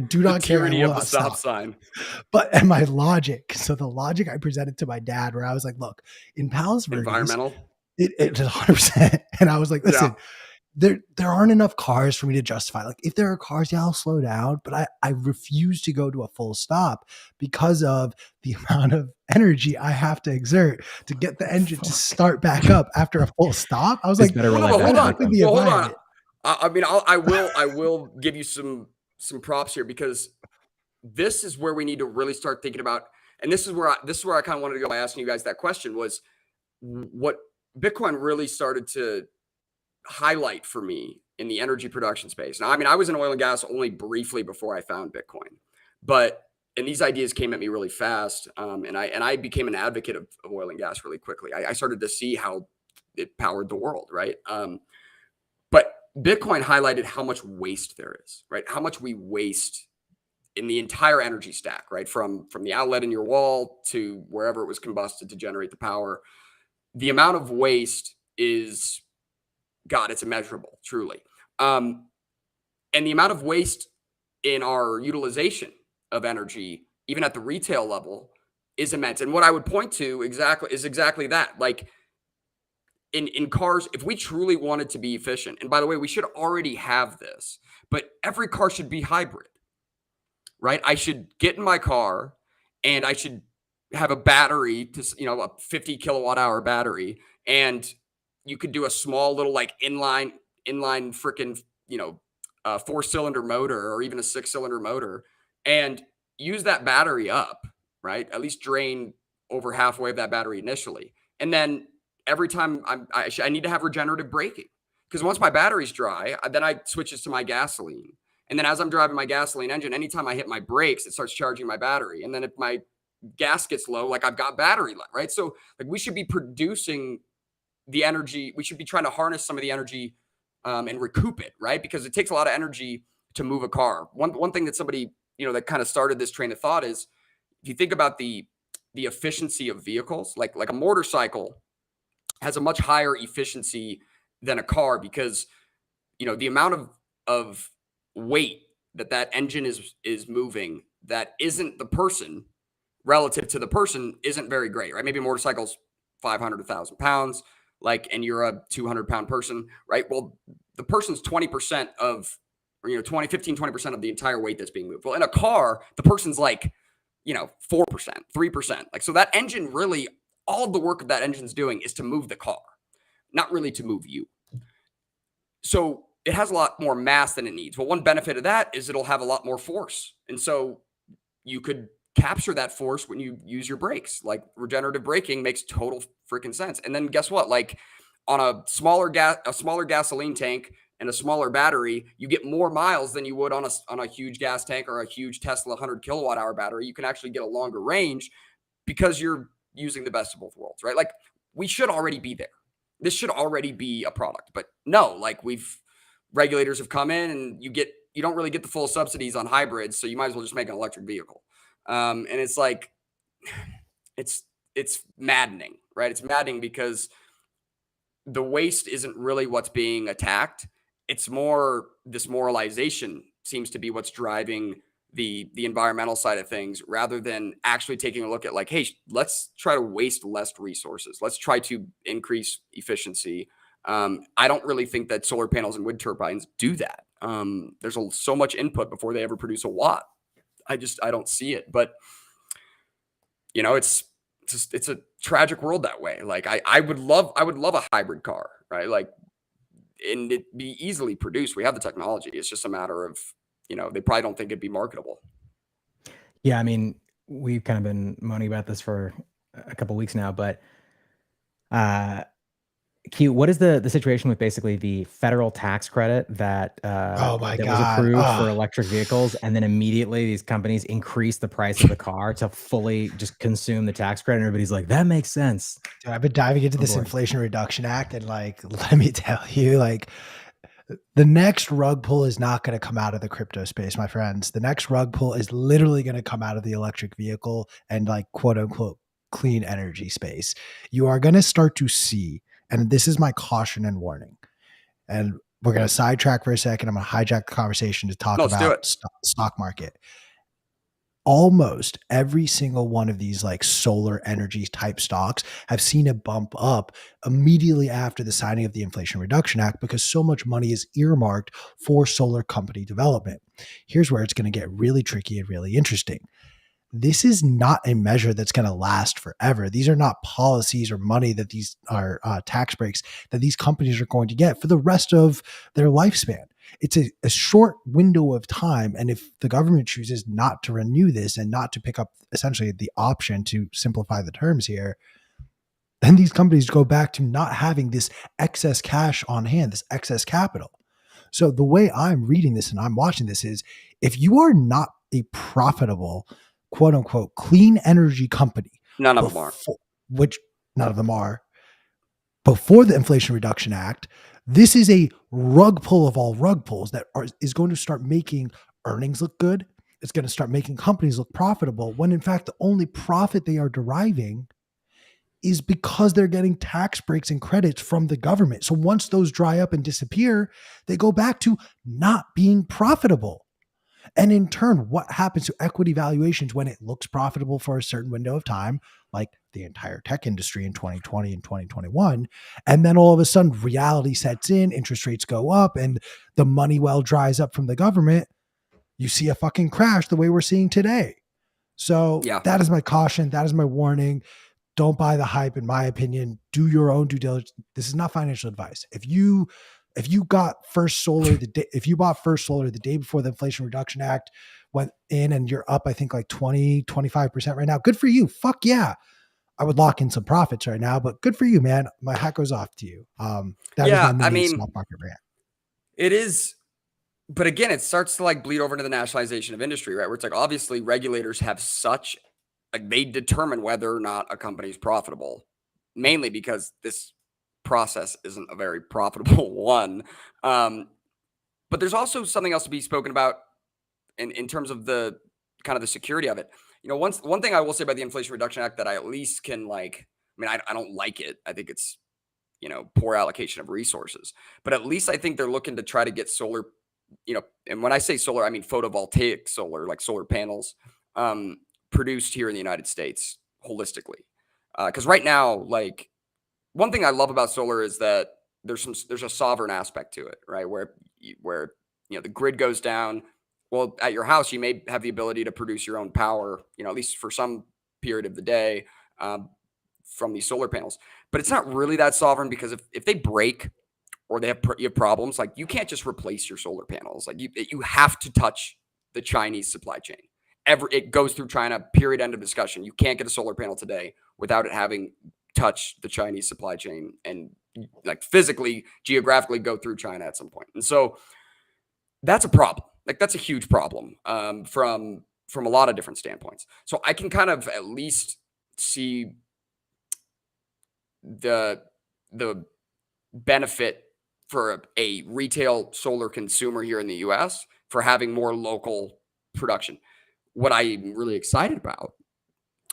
do not care. The of the stop sign. But and my logic, so the logic I presented to my dad, where I was like, look, in Palos Verdes, environmental, it's 100%. And I was like, listen, there aren't enough cars for me to justify. Like if there are cars, yeah, I'll slow down, but I refuse to go to a full stop because of the amount of energy I have to exert to get the engine to start back up after a full stop. I was like, hold on. I mean, I will give you some props here, because this is where we need to really start thinking about, and this is where I kind of wanted to go by asking you guys that question, was what Bitcoin really started to highlight for me in the energy production space. Now, I mean, I was in oil and gas only briefly before I found Bitcoin, but and these ideas came at me really fast. And I became an advocate of oil and gas really quickly. I started to see how it powered the world, right? But Bitcoin highlighted how much waste there is, right? How much we waste in the entire energy stack, right? From the outlet in your wall to wherever it was combusted to generate the power. The amount of waste is, God, it's immeasurable, truly. And the amount of waste in our utilization of energy, even at the retail level, is immense. And what I would point to exactly that. Like in cars, if we truly wanted to be efficient, and by the way, we should already have this, but every car should be hybrid, right? I should get in my car and I should have a battery to, a 50 kilowatt hour battery. And you could do a small little like inline freaking, 4-cylinder motor or even a 6-cylinder motor and use that battery up, right? At least drain over halfway of that battery initially. And then every time I need to have regenerative braking, because once my battery's dry, then I switches to my gasoline. And then as I'm driving my gasoline engine, anytime I hit my brakes, it starts charging my battery. And then if my gas gets low, like I've got battery left, right? So like we should be producing the energy. We should be trying to harness some of the energy and recoup it, right? Because it takes a lot of energy to move a car. One thing that somebody, that kind of started this train of thought is, if you think about the efficiency of vehicles, like a motorcycle has a much higher efficiency than a car because, the amount of weight that engine is moving that isn't the person relative to the person isn't very great, right? Maybe a motorcycle's 500, 1,000 pounds, and you're a 200-pound person, right? Well, the person's 20% of, 20% of the entire weight that's being moved. Well, in a car, the person's 4%, 3%. So that engine really, all of the work of that engine's doing is to move the car, not really to move you. So it has a lot more mass than it needs. Well, one benefit of that is it'll have a lot more force. And so you could capture that force when you use your brakes. Like regenerative braking makes total freaking sense. And then guess what? Like on a smaller gasoline tank and a smaller battery, you get more miles than you would on a huge gas tank or a huge Tesla 100 kilowatt hour battery. You can actually get a longer range because you're using the best of both worlds, right? Like we should already be there. This should already be a product, but no, regulators have come in and you don't really get the full subsidies on hybrids. So you might as well just make an electric vehicle. And it's like, it's maddening, right? It's maddening because the waste isn't really what's being attacked. It's more this moralization seems to be what's driving the environmental side of things rather than actually taking a look at hey, let's try to waste less resources. Let's try to increase efficiency. I don't really think that solar panels and wind turbines do that. There's so much input before they ever produce a watt. I don't see it, but it's a tragic world that way. I would love a hybrid car, right? And it'd be easily produced. We have the technology. It's just a matter of, they probably don't think it'd be marketable. Yeah. I mean, we've kind of been moaning about this for a couple of weeks now, but, Q, what is the situation with basically the federal tax credit that was approved for electric vehicles, and then immediately these companies increase the price of the car to fully just consume the tax credit? And everybody's like, that makes sense. Dude, I've been diving into this Inflation Reduction Act, and let me tell you, the next rug pull is not going to come out of the crypto space, my friends. The next rug pull is literally going to come out of the electric vehicle and quote unquote clean energy space. You are going to start to see, and this is my caution and warning, and we're going to sidetrack for a second. I'm going to hijack the conversation to talk about stock market. Almost every single one of these solar energy type stocks have seen a bump up immediately after the signing of the Inflation Reduction Act because so much money is earmarked for solar company development. Here's where it's going to get really tricky and really interesting. This is not a measure that's going to last forever. These are not policies or money that these are tax breaks that these companies are going to get for the rest of their lifespan. It's a short window of time. And if the government chooses not to renew this and not to pick up essentially the option to simplify the terms here, then these companies go back to not having this excess cash on hand, this excess capital. So the way I'm reading this and I'm watching this is, if you are not a profitable quote unquote clean energy company. None of them are. Which none of them are. Before the Inflation Reduction Act, this is a rug pull of all rug pulls that is going to start making earnings look good. It's going to start making companies look profitable, when in fact the only profit they are deriving is because they're getting tax breaks and credits from the government. So once those dry up and disappear, they go back to not being profitable. And in turn, what happens to equity valuations when it looks profitable for a certain window of time, like the entire tech industry in 2020 and 2021, and then all of a sudden reality sets in, interest rates go up, and the money well dries up from the government, you see a fucking crash the way we're seeing today. So that is my caution. That is my warning. Don't buy the hype, in my opinion. Do your own due diligence. This is not financial advice. If you got First Solar if you bought First Solar the day before the Inflation Reduction Act went in and you're up, I think like 20, 25% right now, good for you. Fuck yeah. I would lock in some profits right now, but good for you, man. My hat goes off to you. That is my mini small market rant. It is. But again, it starts to like bleed over into the nationalization of industry, right? Where it's like, obviously regulators have such, like they determine whether or not a company is profitable, mainly because this process isn't a very profitable one. But there's also something else to be spoken about in terms of the kind of the security of it. You know, one thing I will say about the Inflation Reduction Act that I at least can like, I mean, I don't like it. I think it's, you know, poor allocation of resources, but at least I think they're looking to try to get solar, you know, and when I say solar, I mean photovoltaic solar, like solar panels, produced here in the United States holistically. Because right now, like one thing I love about solar is that there's a sovereign aspect to it, right? Where you know the grid goes down. Well, at your house, you may have the ability to produce your own power, you know, at least for some period of the day, from these solar panels. But it's not really that sovereign, because if they break or you have problems, like you can't just replace your solar panels. Like you have to touch the Chinese supply chain. It goes through China, period, end of discussion. You can't get a solar panel today without it having touched the Chinese supply chain and like physically, geographically go through China at some point. And so that's a problem. Like that's a huge problem from a lot of different standpoints. So I can kind of at least see the benefit for a retail solar consumer here in the US for having more local production. What I'm really excited about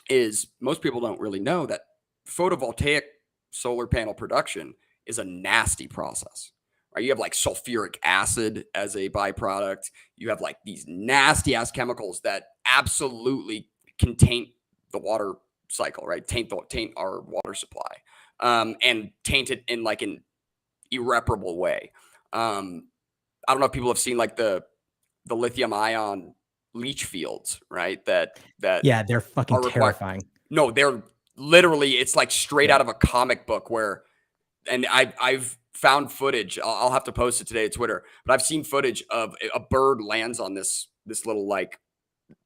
is most people don't really know that photovoltaic solar panel production is a nasty process. Right? You have like sulfuric acid as a byproduct. You have like these nasty ass chemicals that absolutely can taint the water cycle, right? Taint our water supply, and taint it in like an irreparable way. I don't know if people have seen like the lithium ion leach fields, right? That yeah, they're fucking terrifying. No, they're literally, it's like straight out of a comic book and I've found footage. I'll have to post it today to Twitter, but I've seen footage of a bird lands on this little like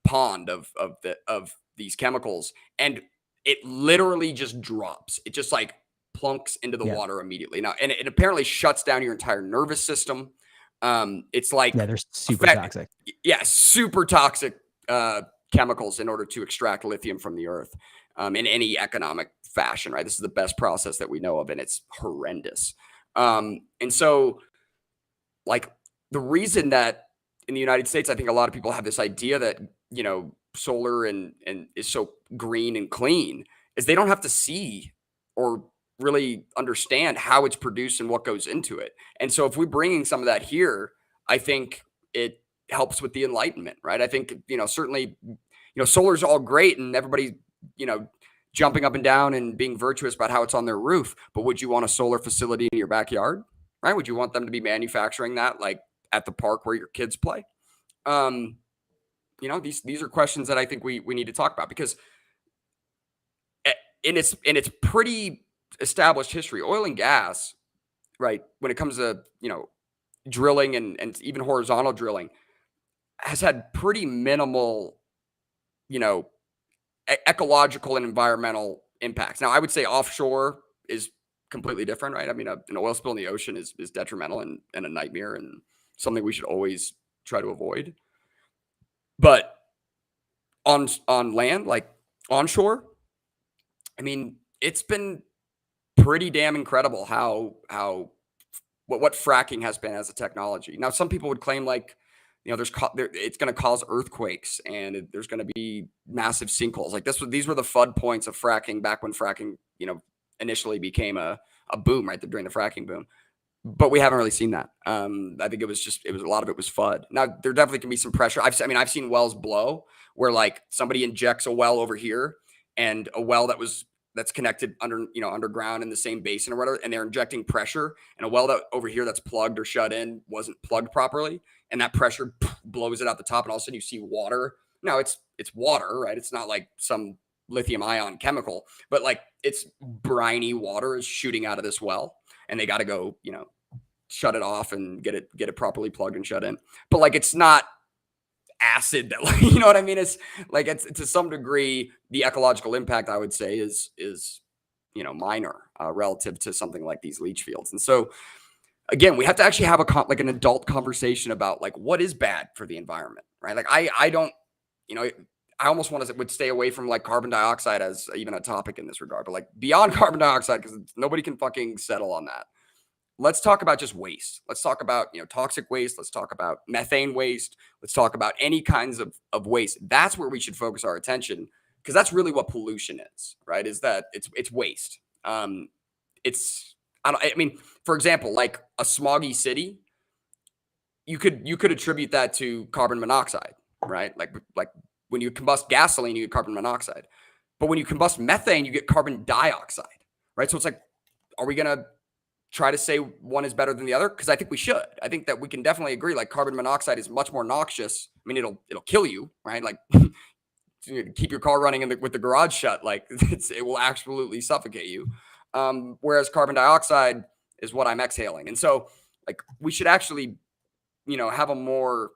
pond of these chemicals, and it literally just drops. It just like plunks into the water immediately. Now, and it apparently shuts down your entire nervous system. It's like, they're super toxic. Yeah, super toxic chemicals in order to extract lithium from the earth in any economic fashion, right? This is the best process that we know of, and it's horrendous. And so, like, the reason that in the United States, I think a lot of people have this idea that, you know, solar and is so green and clean is they don't have to see or really understand how it's produced and what goes into it. And so if we're bringing some of that here, I think it helps with the enlightenment, right? I think, you know, certainly, you know, solar's all great and everybody, you know, jumping up and down and being virtuous about how it's on their roof. But would you want a solar facility in your backyard, right? Would you want them to be manufacturing that like at the park where your kids play? You know, these are questions that I think we need to talk about, because in its pretty established history, oil and gas, right, when it comes to, you know, drilling and even horizontal drilling, has had pretty minimal, you know, ecological and environmental impacts. Now, I would say offshore is completely different, right? I mean, an oil spill in the ocean is detrimental and a nightmare and something we should always try to avoid. But on land, like onshore, I mean, it's been pretty damn incredible what fracking has been as a technology. Now, some people would claim like, it's going to cause earthquakes and there's going to be massive sinkholes. Like these were the FUD points of fracking back when fracking, initially became a boom, right? During the fracking boom. But we haven't really seen that. I think it was a lot of it was FUD. Now there definitely can be some pressure. I've seen wells blow where like somebody injects a well over here and a well that's connected underground in the same basin or whatever, and they're injecting pressure, and a well that over here that's plugged or shut in wasn't plugged properly, and that pressure blows it out the top, and all of a sudden you see water. Now it's water, right? It's not like some lithium ion chemical, but like it's briny water is shooting out of this well, and they got to go, shut it off and get it properly plugged and shut in. But like it's not acid that, like, you know what I mean? It's like it's to some degree the ecological impact, I would say, is minor relative to something like these leach fields. And so again, we have to actually have an adult conversation about like what is bad for the environment, right? Like I don't, I almost would stay away from like carbon dioxide as even a topic in this regard, but like beyond carbon dioxide, because nobody can fucking settle on that. Let's talk about just waste. Let's talk about, toxic waste. Let's talk about methane waste. Let's talk about any kinds of waste. That's where we should focus our attention, because that's really what pollution is, right? Is that it's waste. For example, like a smoggy city, you could attribute that to carbon monoxide, right? Like when you combust gasoline, you get carbon monoxide. But when you combust methane, you get carbon dioxide, right? So it's like, are we going to try to say one is better than the other? Because I think we should. I think that we can definitely agree, like carbon monoxide is much more noxious. I mean, it'll kill you, right? Like keep your car running with the garage shut. Like it will absolutely suffocate you. Whereas carbon dioxide is what I'm exhaling. And so like we should actually, have a more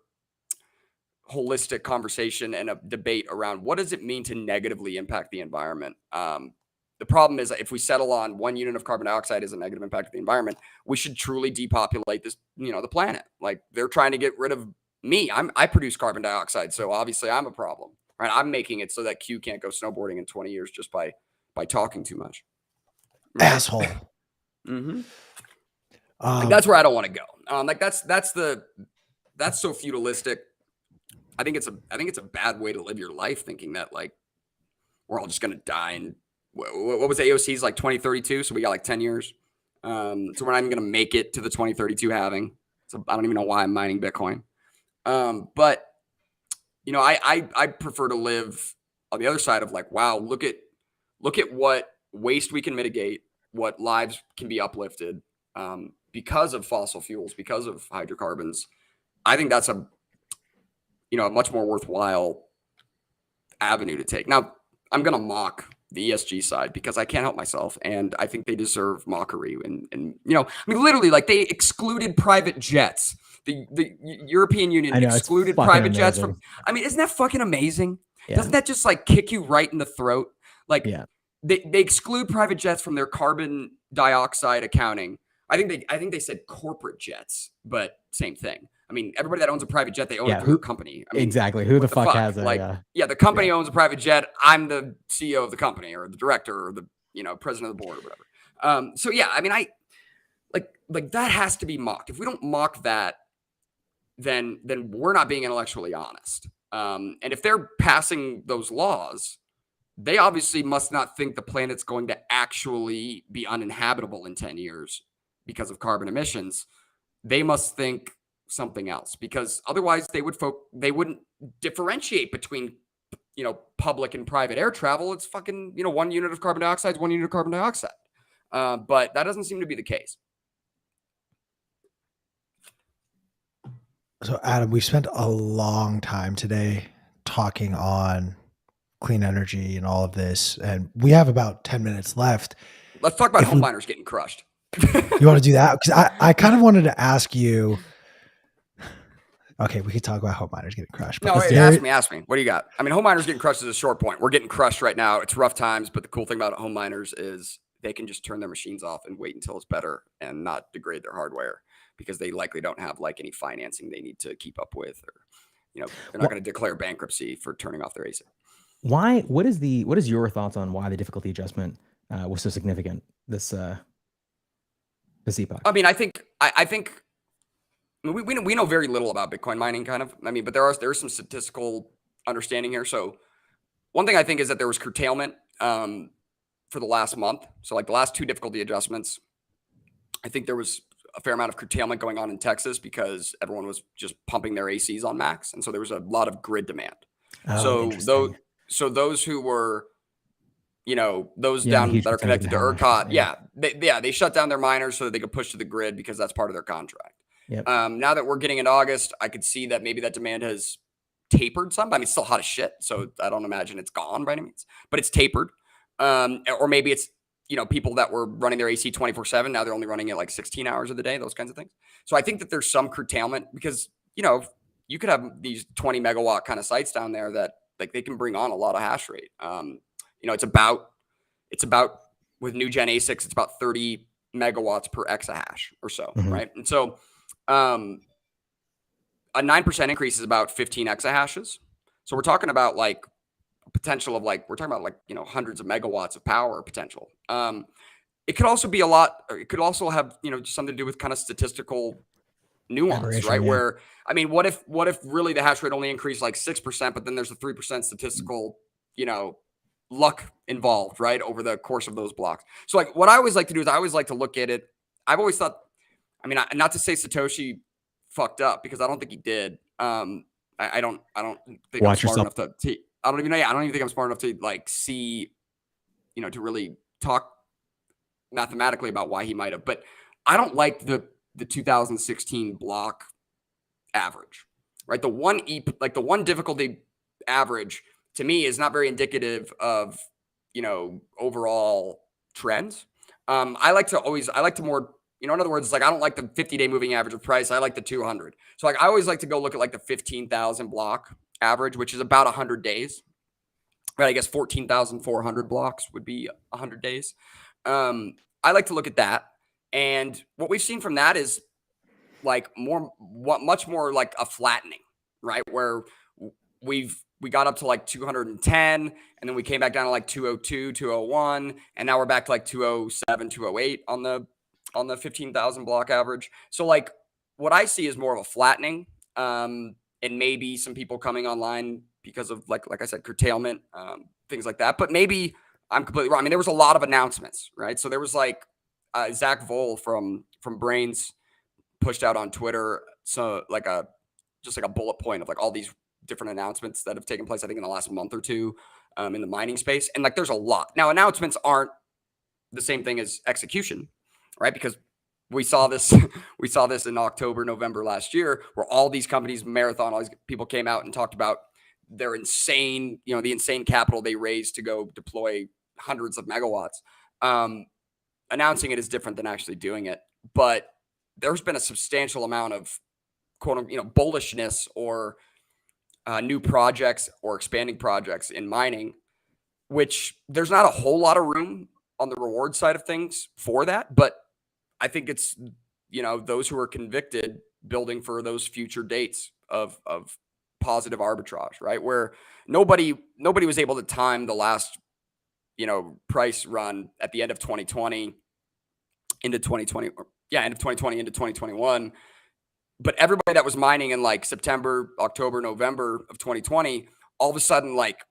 holistic conversation and a debate around what does it mean to negatively impact the environment. The problem is if we settle on 1 unit of carbon dioxide is a negative impact of the environment, we should truly depopulate this, the planet. Like they're trying to get rid of me. I produce carbon dioxide. So obviously I'm a problem, right? I'm making it so that Q can't go snowboarding in 20 years just by talking too much. Right? Asshole. Mm-hmm. Like that's where I don't want to go. Like that's so feudalistic. I think it's a bad way to live your life, thinking that like we're all just going to die. And what was AOC's like 2032? So we got like 10 years. So we're not even going to make it to the 2032 halving. So I don't even know why I'm mining Bitcoin. But I prefer to live on the other side of like, wow, look at what waste we can mitigate, what lives can be uplifted because of fossil fuels, because of hydrocarbons. I think that's a much more worthwhile avenue to take. Now, I'm going to mock the ESG side because I can't help myself, and I think they deserve mockery. And literally, like they excluded private jets. The European Union excluded private jets from. I mean, isn't that fucking amazing? Yeah. Doesn't that just like kick you right in the throat? Like, they exclude private jets from their carbon dioxide accounting. I think they said corporate jets, but same thing. I mean, everybody that owns a private jet, they own it through a company. I mean, exactly. Who the fuck has it? Like, the company owns a private jet. I'm the CEO of the company, or the director, or the president of the board, or whatever. So yeah, I mean, I like that has to be mocked. If we don't mock that, then we're not being intellectually honest. And if they're passing those laws, they obviously must not think the planet's going to actually be uninhabitable in 10 years because of carbon emissions. They must think something else, because otherwise they wouldn't differentiate between public and private air travel. It's fucking 1 unit of carbon dioxide is 1 unit of carbon dioxide. But that doesn't seem to be the case. So Adam, we spent a long time today talking on clean energy and all of this, and we have about 10 minutes left. Let's talk about home miners getting crushed. You want to do that? Because I kind of wanted to ask you. Okay, we could talk about home miners getting crushed. No, wait, ask me. What do you got? I mean, home miners getting crushed is a short point. We're getting crushed right now. It's rough times, but the cool thing about home miners is they can just turn their machines off and wait until it's better and not degrade their hardware, because they likely don't have like any financing they need to keep up with, or they're not going to declare bankruptcy for turning off their ASIC. What is your thoughts on why the difficulty adjustment was so significant this epoch? I mean, I think we know very little about Bitcoin mining, kind of. I mean, but there's some statistical understanding here. So one thing I think is that there was curtailment for the last month. So like the last 2 difficulty adjustments, I think there was a fair amount of curtailment going on in Texas because everyone was just pumping their ACs on max, and so there was a lot of grid demand. So those who were, those down that are connected to ERCOT, they shut down their miners so that they could push to the grid because that's part of their contract. Yep. Now that we're getting into August, I could see that maybe that demand has tapered some. I mean, it's still hot as shit, so I don't imagine it's gone by any means, but it's tapered. Or maybe it's, people that were running their AC 24/7, now they're only running it like 16 hours of the day, those kinds of things. So I think that there's some curtailment because, you could have these 20 megawatt kind of sites down there that like they can bring on a lot of hash rate. It's about with new gen ASICs, it's about 30 megawatts per exahash or so, right? And so a 9% increase is about 15 exahashes. So we're talking about like potential of hundreds of megawatts of power potential. It could also be a lot. It could also have something to do with kind of statistical nuance, right? Yeah. Where what if really the hash rate only increased like 6%, but then there's a 3% statistical luck involved, right, over the course of those blocks. So like what I always like to do is I always like to look at it. I've always thought, not to say Satoshi fucked up because I don't think he did. I don't think Watch I'm smart yourself. enough to. I don't even think I'm smart enough to like see, to really talk mathematically about why he might have. But I don't like the 2016 block average, right? The one difficulty average to me is not very indicative of overall trends. I like to more. In other words, like I don't like the 50-day moving average of price. I like the 200. So like I always like to go look at like the 15,000 block average, which is about 100 days. Right, I guess 14,400 blocks would be 100 days. I like to look at that, and what we've seen from that is like much more like a flattening, right? Where we got up to like 210, and then we came back down to like 202, 201, and now we're back to like 207, 208 on the 15,000 block average. So like what I see is more of a flattening, and maybe some people coming online because of like I said, curtailment, things like that. But maybe I'm completely wrong. There was a lot of announcements, right? So there was like Zach Vole from Brains pushed out on Twitter, so like just like a bullet point of like all these different announcements that have taken place, I think in the last month or two, in the mining space. And like there's a lot. Now announcements aren't the same thing as execution, right? Because we saw this in October, November last year, where all these companies, Marathon, all these people came out and talked about their insane, the insane capital they raised to go deploy hundreds of megawatts. Announcing it is different than actually doing it. But there's been a substantial amount of quote unquote, bullishness or new projects or expanding projects in mining, which there's not a whole lot of room on the reward side of things for that. But I think it's, those who are convicted building for those future dates of positive arbitrage, right? Where nobody was able to time the last, price run at the end of 2020 into 2020, end of 2020 into 2021. But everybody that was mining in like September, October, November of 2020, all of a sudden, like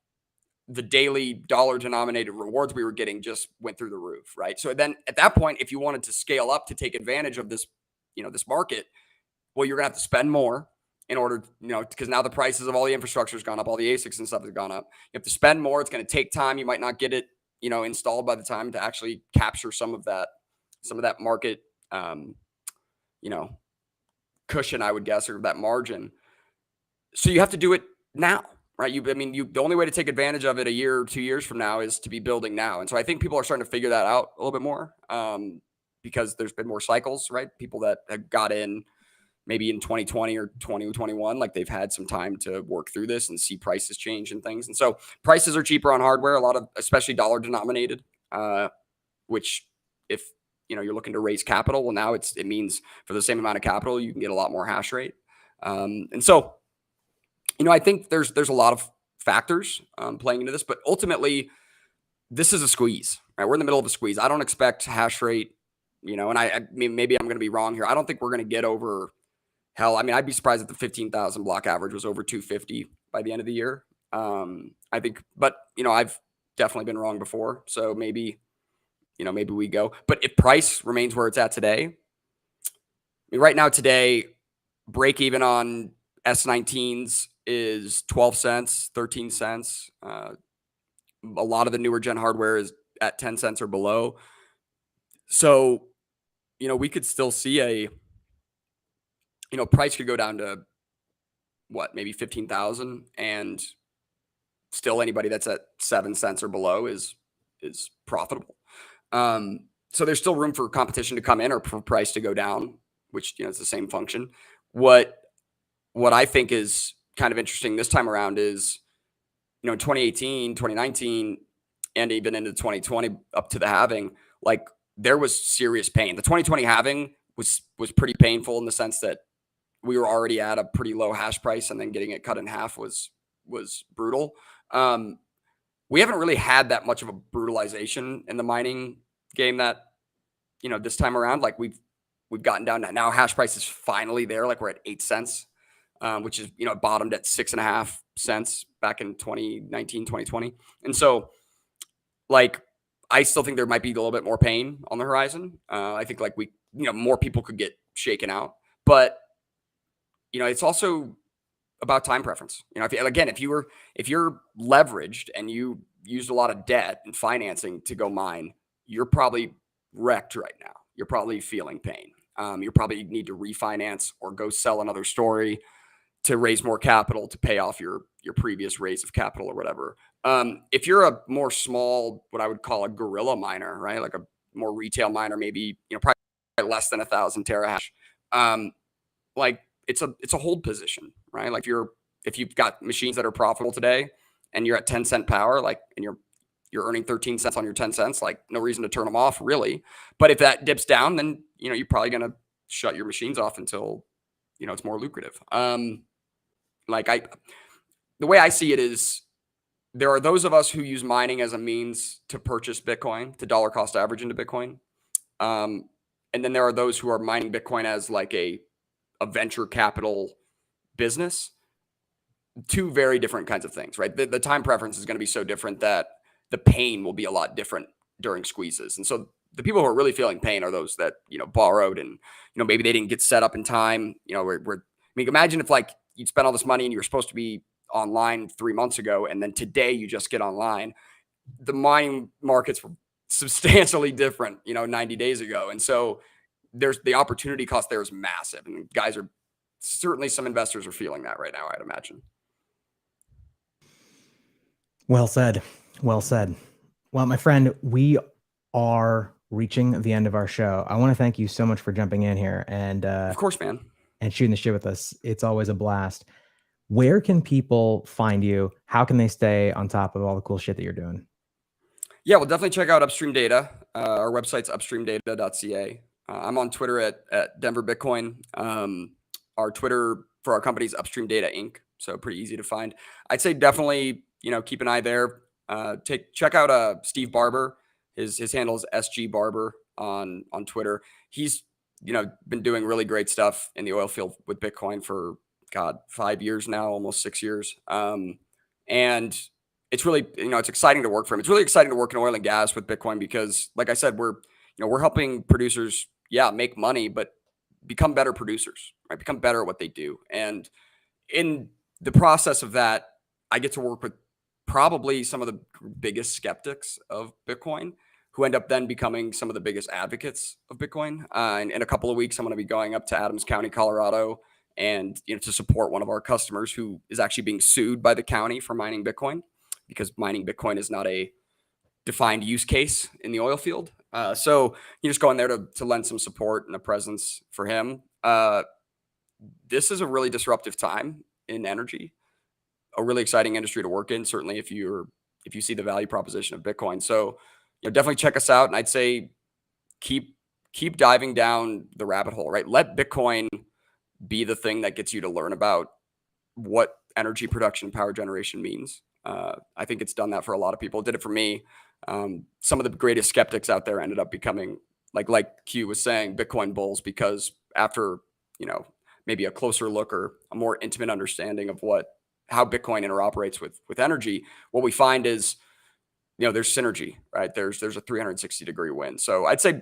the daily dollar denominated rewards we were getting just went through the roof, right? So then at that point, if you wanted to scale up to take advantage of this, this market, well, you're gonna have to spend more in order, because now the prices of all the infrastructure has gone up, all the ASICs and stuff has gone up. You have to spend more. It's going to take time. You might not get it, installed by the time to actually capture some of that market, cushion, I would guess, or that margin. So you have to do it now, right? The only way to take advantage of it a year or 2 years from now is to be building now. And so I think people are starting to figure that out a little bit more, because there's been more cycles, right? People that have got in maybe in 2020 or 2021, like they've had some time to work through this and see prices change and things. And so prices are cheaper on hardware, a lot of, especially dollar denominated, which if, you're looking to raise capital, well, now it means for the same amount of capital, you can get a lot more hash rate. And so, I think there's a lot of factors playing into this, but ultimately this is a squeeze, right? We're in the middle of a squeeze. I don't expect hash rate, and I mean, maybe I'm going to be wrong here. I don't think we're going to get over hell. I mean, I'd be surprised if the 15,000 block average was over 250 by the end of the year. I think, but I've definitely been wrong before. So maybe we go, but if price remains where it's at today, I mean, right now today, break even on S19s is 12 cents, 13 cents. A lot of the newer gen hardware is at 10 cents or below. So, we could still see a, price could go down to maybe 15,000, and still anybody that's at 7 cents or below is profitable. So there's still room for competition to come in or for price to go down, which, it's the same function. What I think is kind of interesting this time around is, in 2018, 2019, and even into 2020 up to the halving, like there was serious pain. The 2020 halving was pretty painful in the sense that we were already at a pretty low hash price, and then getting it cut in half was brutal. We haven't really had that much of a brutalization in the mining game that, this time around. Like we've gotten down to now hash price is finally there. Like we're at 8 cents, which is, it bottomed at 6.5 cents back in 2019, 2020. And so like, I still think there might be a little bit more pain on the horizon. I think like more people could get shaken out, but it's also about time preference. If you're leveraged and you used a lot of debt and financing to go mine, you're probably wrecked right now. You're probably feeling pain. You probably need to refinance or go sell another story to raise more capital to pay off your previous raise of capital or whatever. If you're a more small, what I would call a guerrilla miner, right? Like a more retail miner, maybe, probably less than 1,000 terahash. Like it's a hold position, right? Like if you've got machines that are profitable today and you're at 10 cent power, like, and you're earning 13 cents on your 10 cents, like no reason to turn them off really. But if that dips down, then, you're probably going to shut your machines off until, it's more lucrative. The way I see it is there are those of us who use mining as a means to purchase Bitcoin, to dollar cost average into Bitcoin. And then there are those who are mining Bitcoin as like a venture capital business. Two very different kinds of things, right? The time preference is going to be so different that the pain will be a lot different during squeezes. And so the people who are really feeling pain are those that, borrowed and, maybe they didn't get set up in time. Imagine if like you'd spent all this money and you were supposed to be online 3 months ago, and then today you just get online. The mining markets were substantially different, 90 days ago. And so there's the opportunity cost there is massive. And guys are certainly, some investors are feeling that right now, I'd imagine. Well said. Well said. Well, my friend, we are reaching the end of our show. I want to thank you so much for jumping in here and of course, man, and shooting the shit with us. It's always a blast. Where can people find you? How can they stay on top of all the cool shit that you're doing? Yeah, well, definitely check out Upstream Data. Our website's upstreamdata.ca. I'm on Twitter at Denver Bitcoin. Our Twitter for our company is Upstream Data Inc. So pretty easy to find. I'd say definitely, keep an eye there. Check out Steve Barber. His handle is SG Barber on Twitter. He's been doing really great stuff in the oil field with Bitcoin for 5 years now, almost 6 years. And it's really, it's exciting to work for him. It's really exciting to work in oil and gas with Bitcoin because, like I said, we're helping producers, make money, but become better producers, right? Become better at what they do. And in the process of that, I get to work with probably some of the biggest skeptics of Bitcoin who end up then becoming some of the biggest advocates of Bitcoin. And in a couple of weeks, I'm going to be going up to Adams County, Colorado, and to support one of our customers who is actually being sued by the county for mining Bitcoin, because mining Bitcoin is not a defined use case in the oil field. So you just go in there to lend some support and a presence for him. This is a really disruptive time in energy, a really exciting industry to work in, certainly if you see the value proposition of Bitcoin. So definitely check us out. And I'd say keep diving down the rabbit hole, right? Let Bitcoin be the thing that gets you to learn about what energy production and power generation means. I think it's done that for a lot of people. It did it for me. Some of the greatest skeptics out there ended up becoming, like Q was saying, Bitcoin bulls, because after, maybe a closer look or a more intimate understanding of how Bitcoin interoperates with energy, what we find is, there's synergy, right? There's a 360-degree win. So I'd say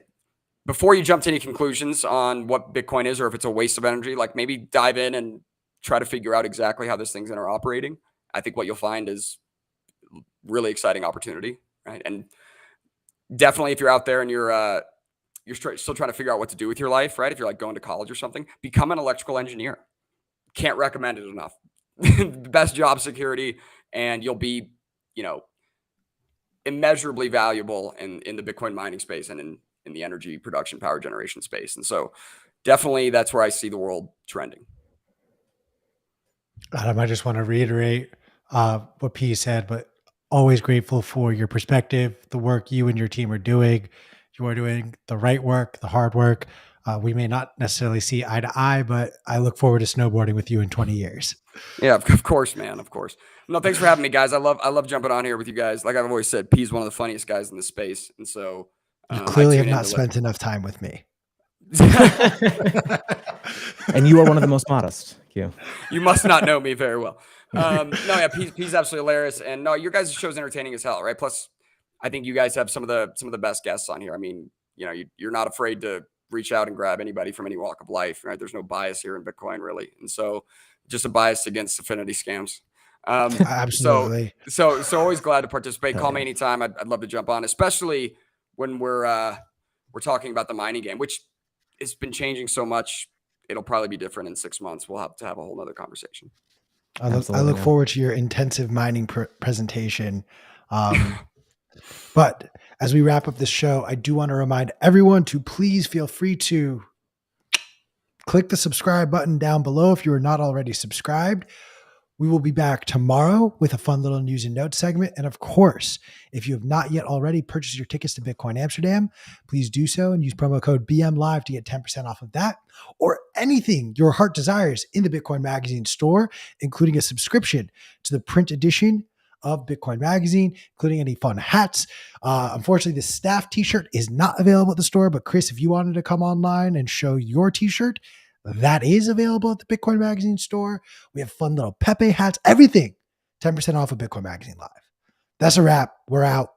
before you jump to any conclusions on what Bitcoin is or if it's a waste of energy, like maybe dive in and try to figure out exactly how this thing's interoperating. I think what you'll find is really exciting opportunity, right? And definitely if you're out there and you're still trying to figure out what to do with your life, right? If you're like going to college or something, become an electrical engineer. Can't recommend it enough. The best job security, and you'll be, immeasurably valuable in the Bitcoin mining space and in the energy production, power generation space. And so definitely that's where I see the world trending. Adam, I just want to reiterate what P said, but always grateful for your perspective, the work you and your team are doing. You are doing the right work, the hard work. We may not necessarily see eye to eye, but I look forward to snowboarding with you in 20 years. Yeah, of course, man. Of course. No, thanks for having me, guys. I love jumping on here with you guys. Like I've always said, P's one of the funniest guys in the space. And so you clearly have not spent enough time with me. And you are one of the most modest, Q. You must not know me very well. P's absolutely hilarious. And no, your guys' show's entertaining as hell, right? Plus, I think you guys have some of the best guests on here. I mean, you're not afraid to reach out and grab anybody from any walk of life, right? There's no bias here in Bitcoin, really. And so just a bias against affinity scams. Absolutely. So always glad to participate. Call me anytime. I'd love to jump on, especially when we're talking about the mining game, which has been changing so much. It'll probably be different in 6 months. We'll have to have a whole nother conversation. I look forward to your intensive mining presentation. But as we wrap up this show, I do want to remind everyone to please feel free to click the subscribe button down below if you are not already subscribed. We will be back tomorrow with a fun little news and notes segment. And of course, if you have not yet already purchased your tickets to Bitcoin Amsterdam, please do so and use promo code BMLive to get 10% off of that or anything your heart desires in the Bitcoin Magazine store, including a subscription to the print edition of Bitcoin Magazine, including any fun hats. Unfortunately, the staff t-shirt is not available at the store, but Chris, if you wanted to come online and show your t-shirt, that is available at the Bitcoin Magazine store. We have fun little Pepe hats, everything. 10% off of Bitcoin Magazine Live. That's a wrap. We're out.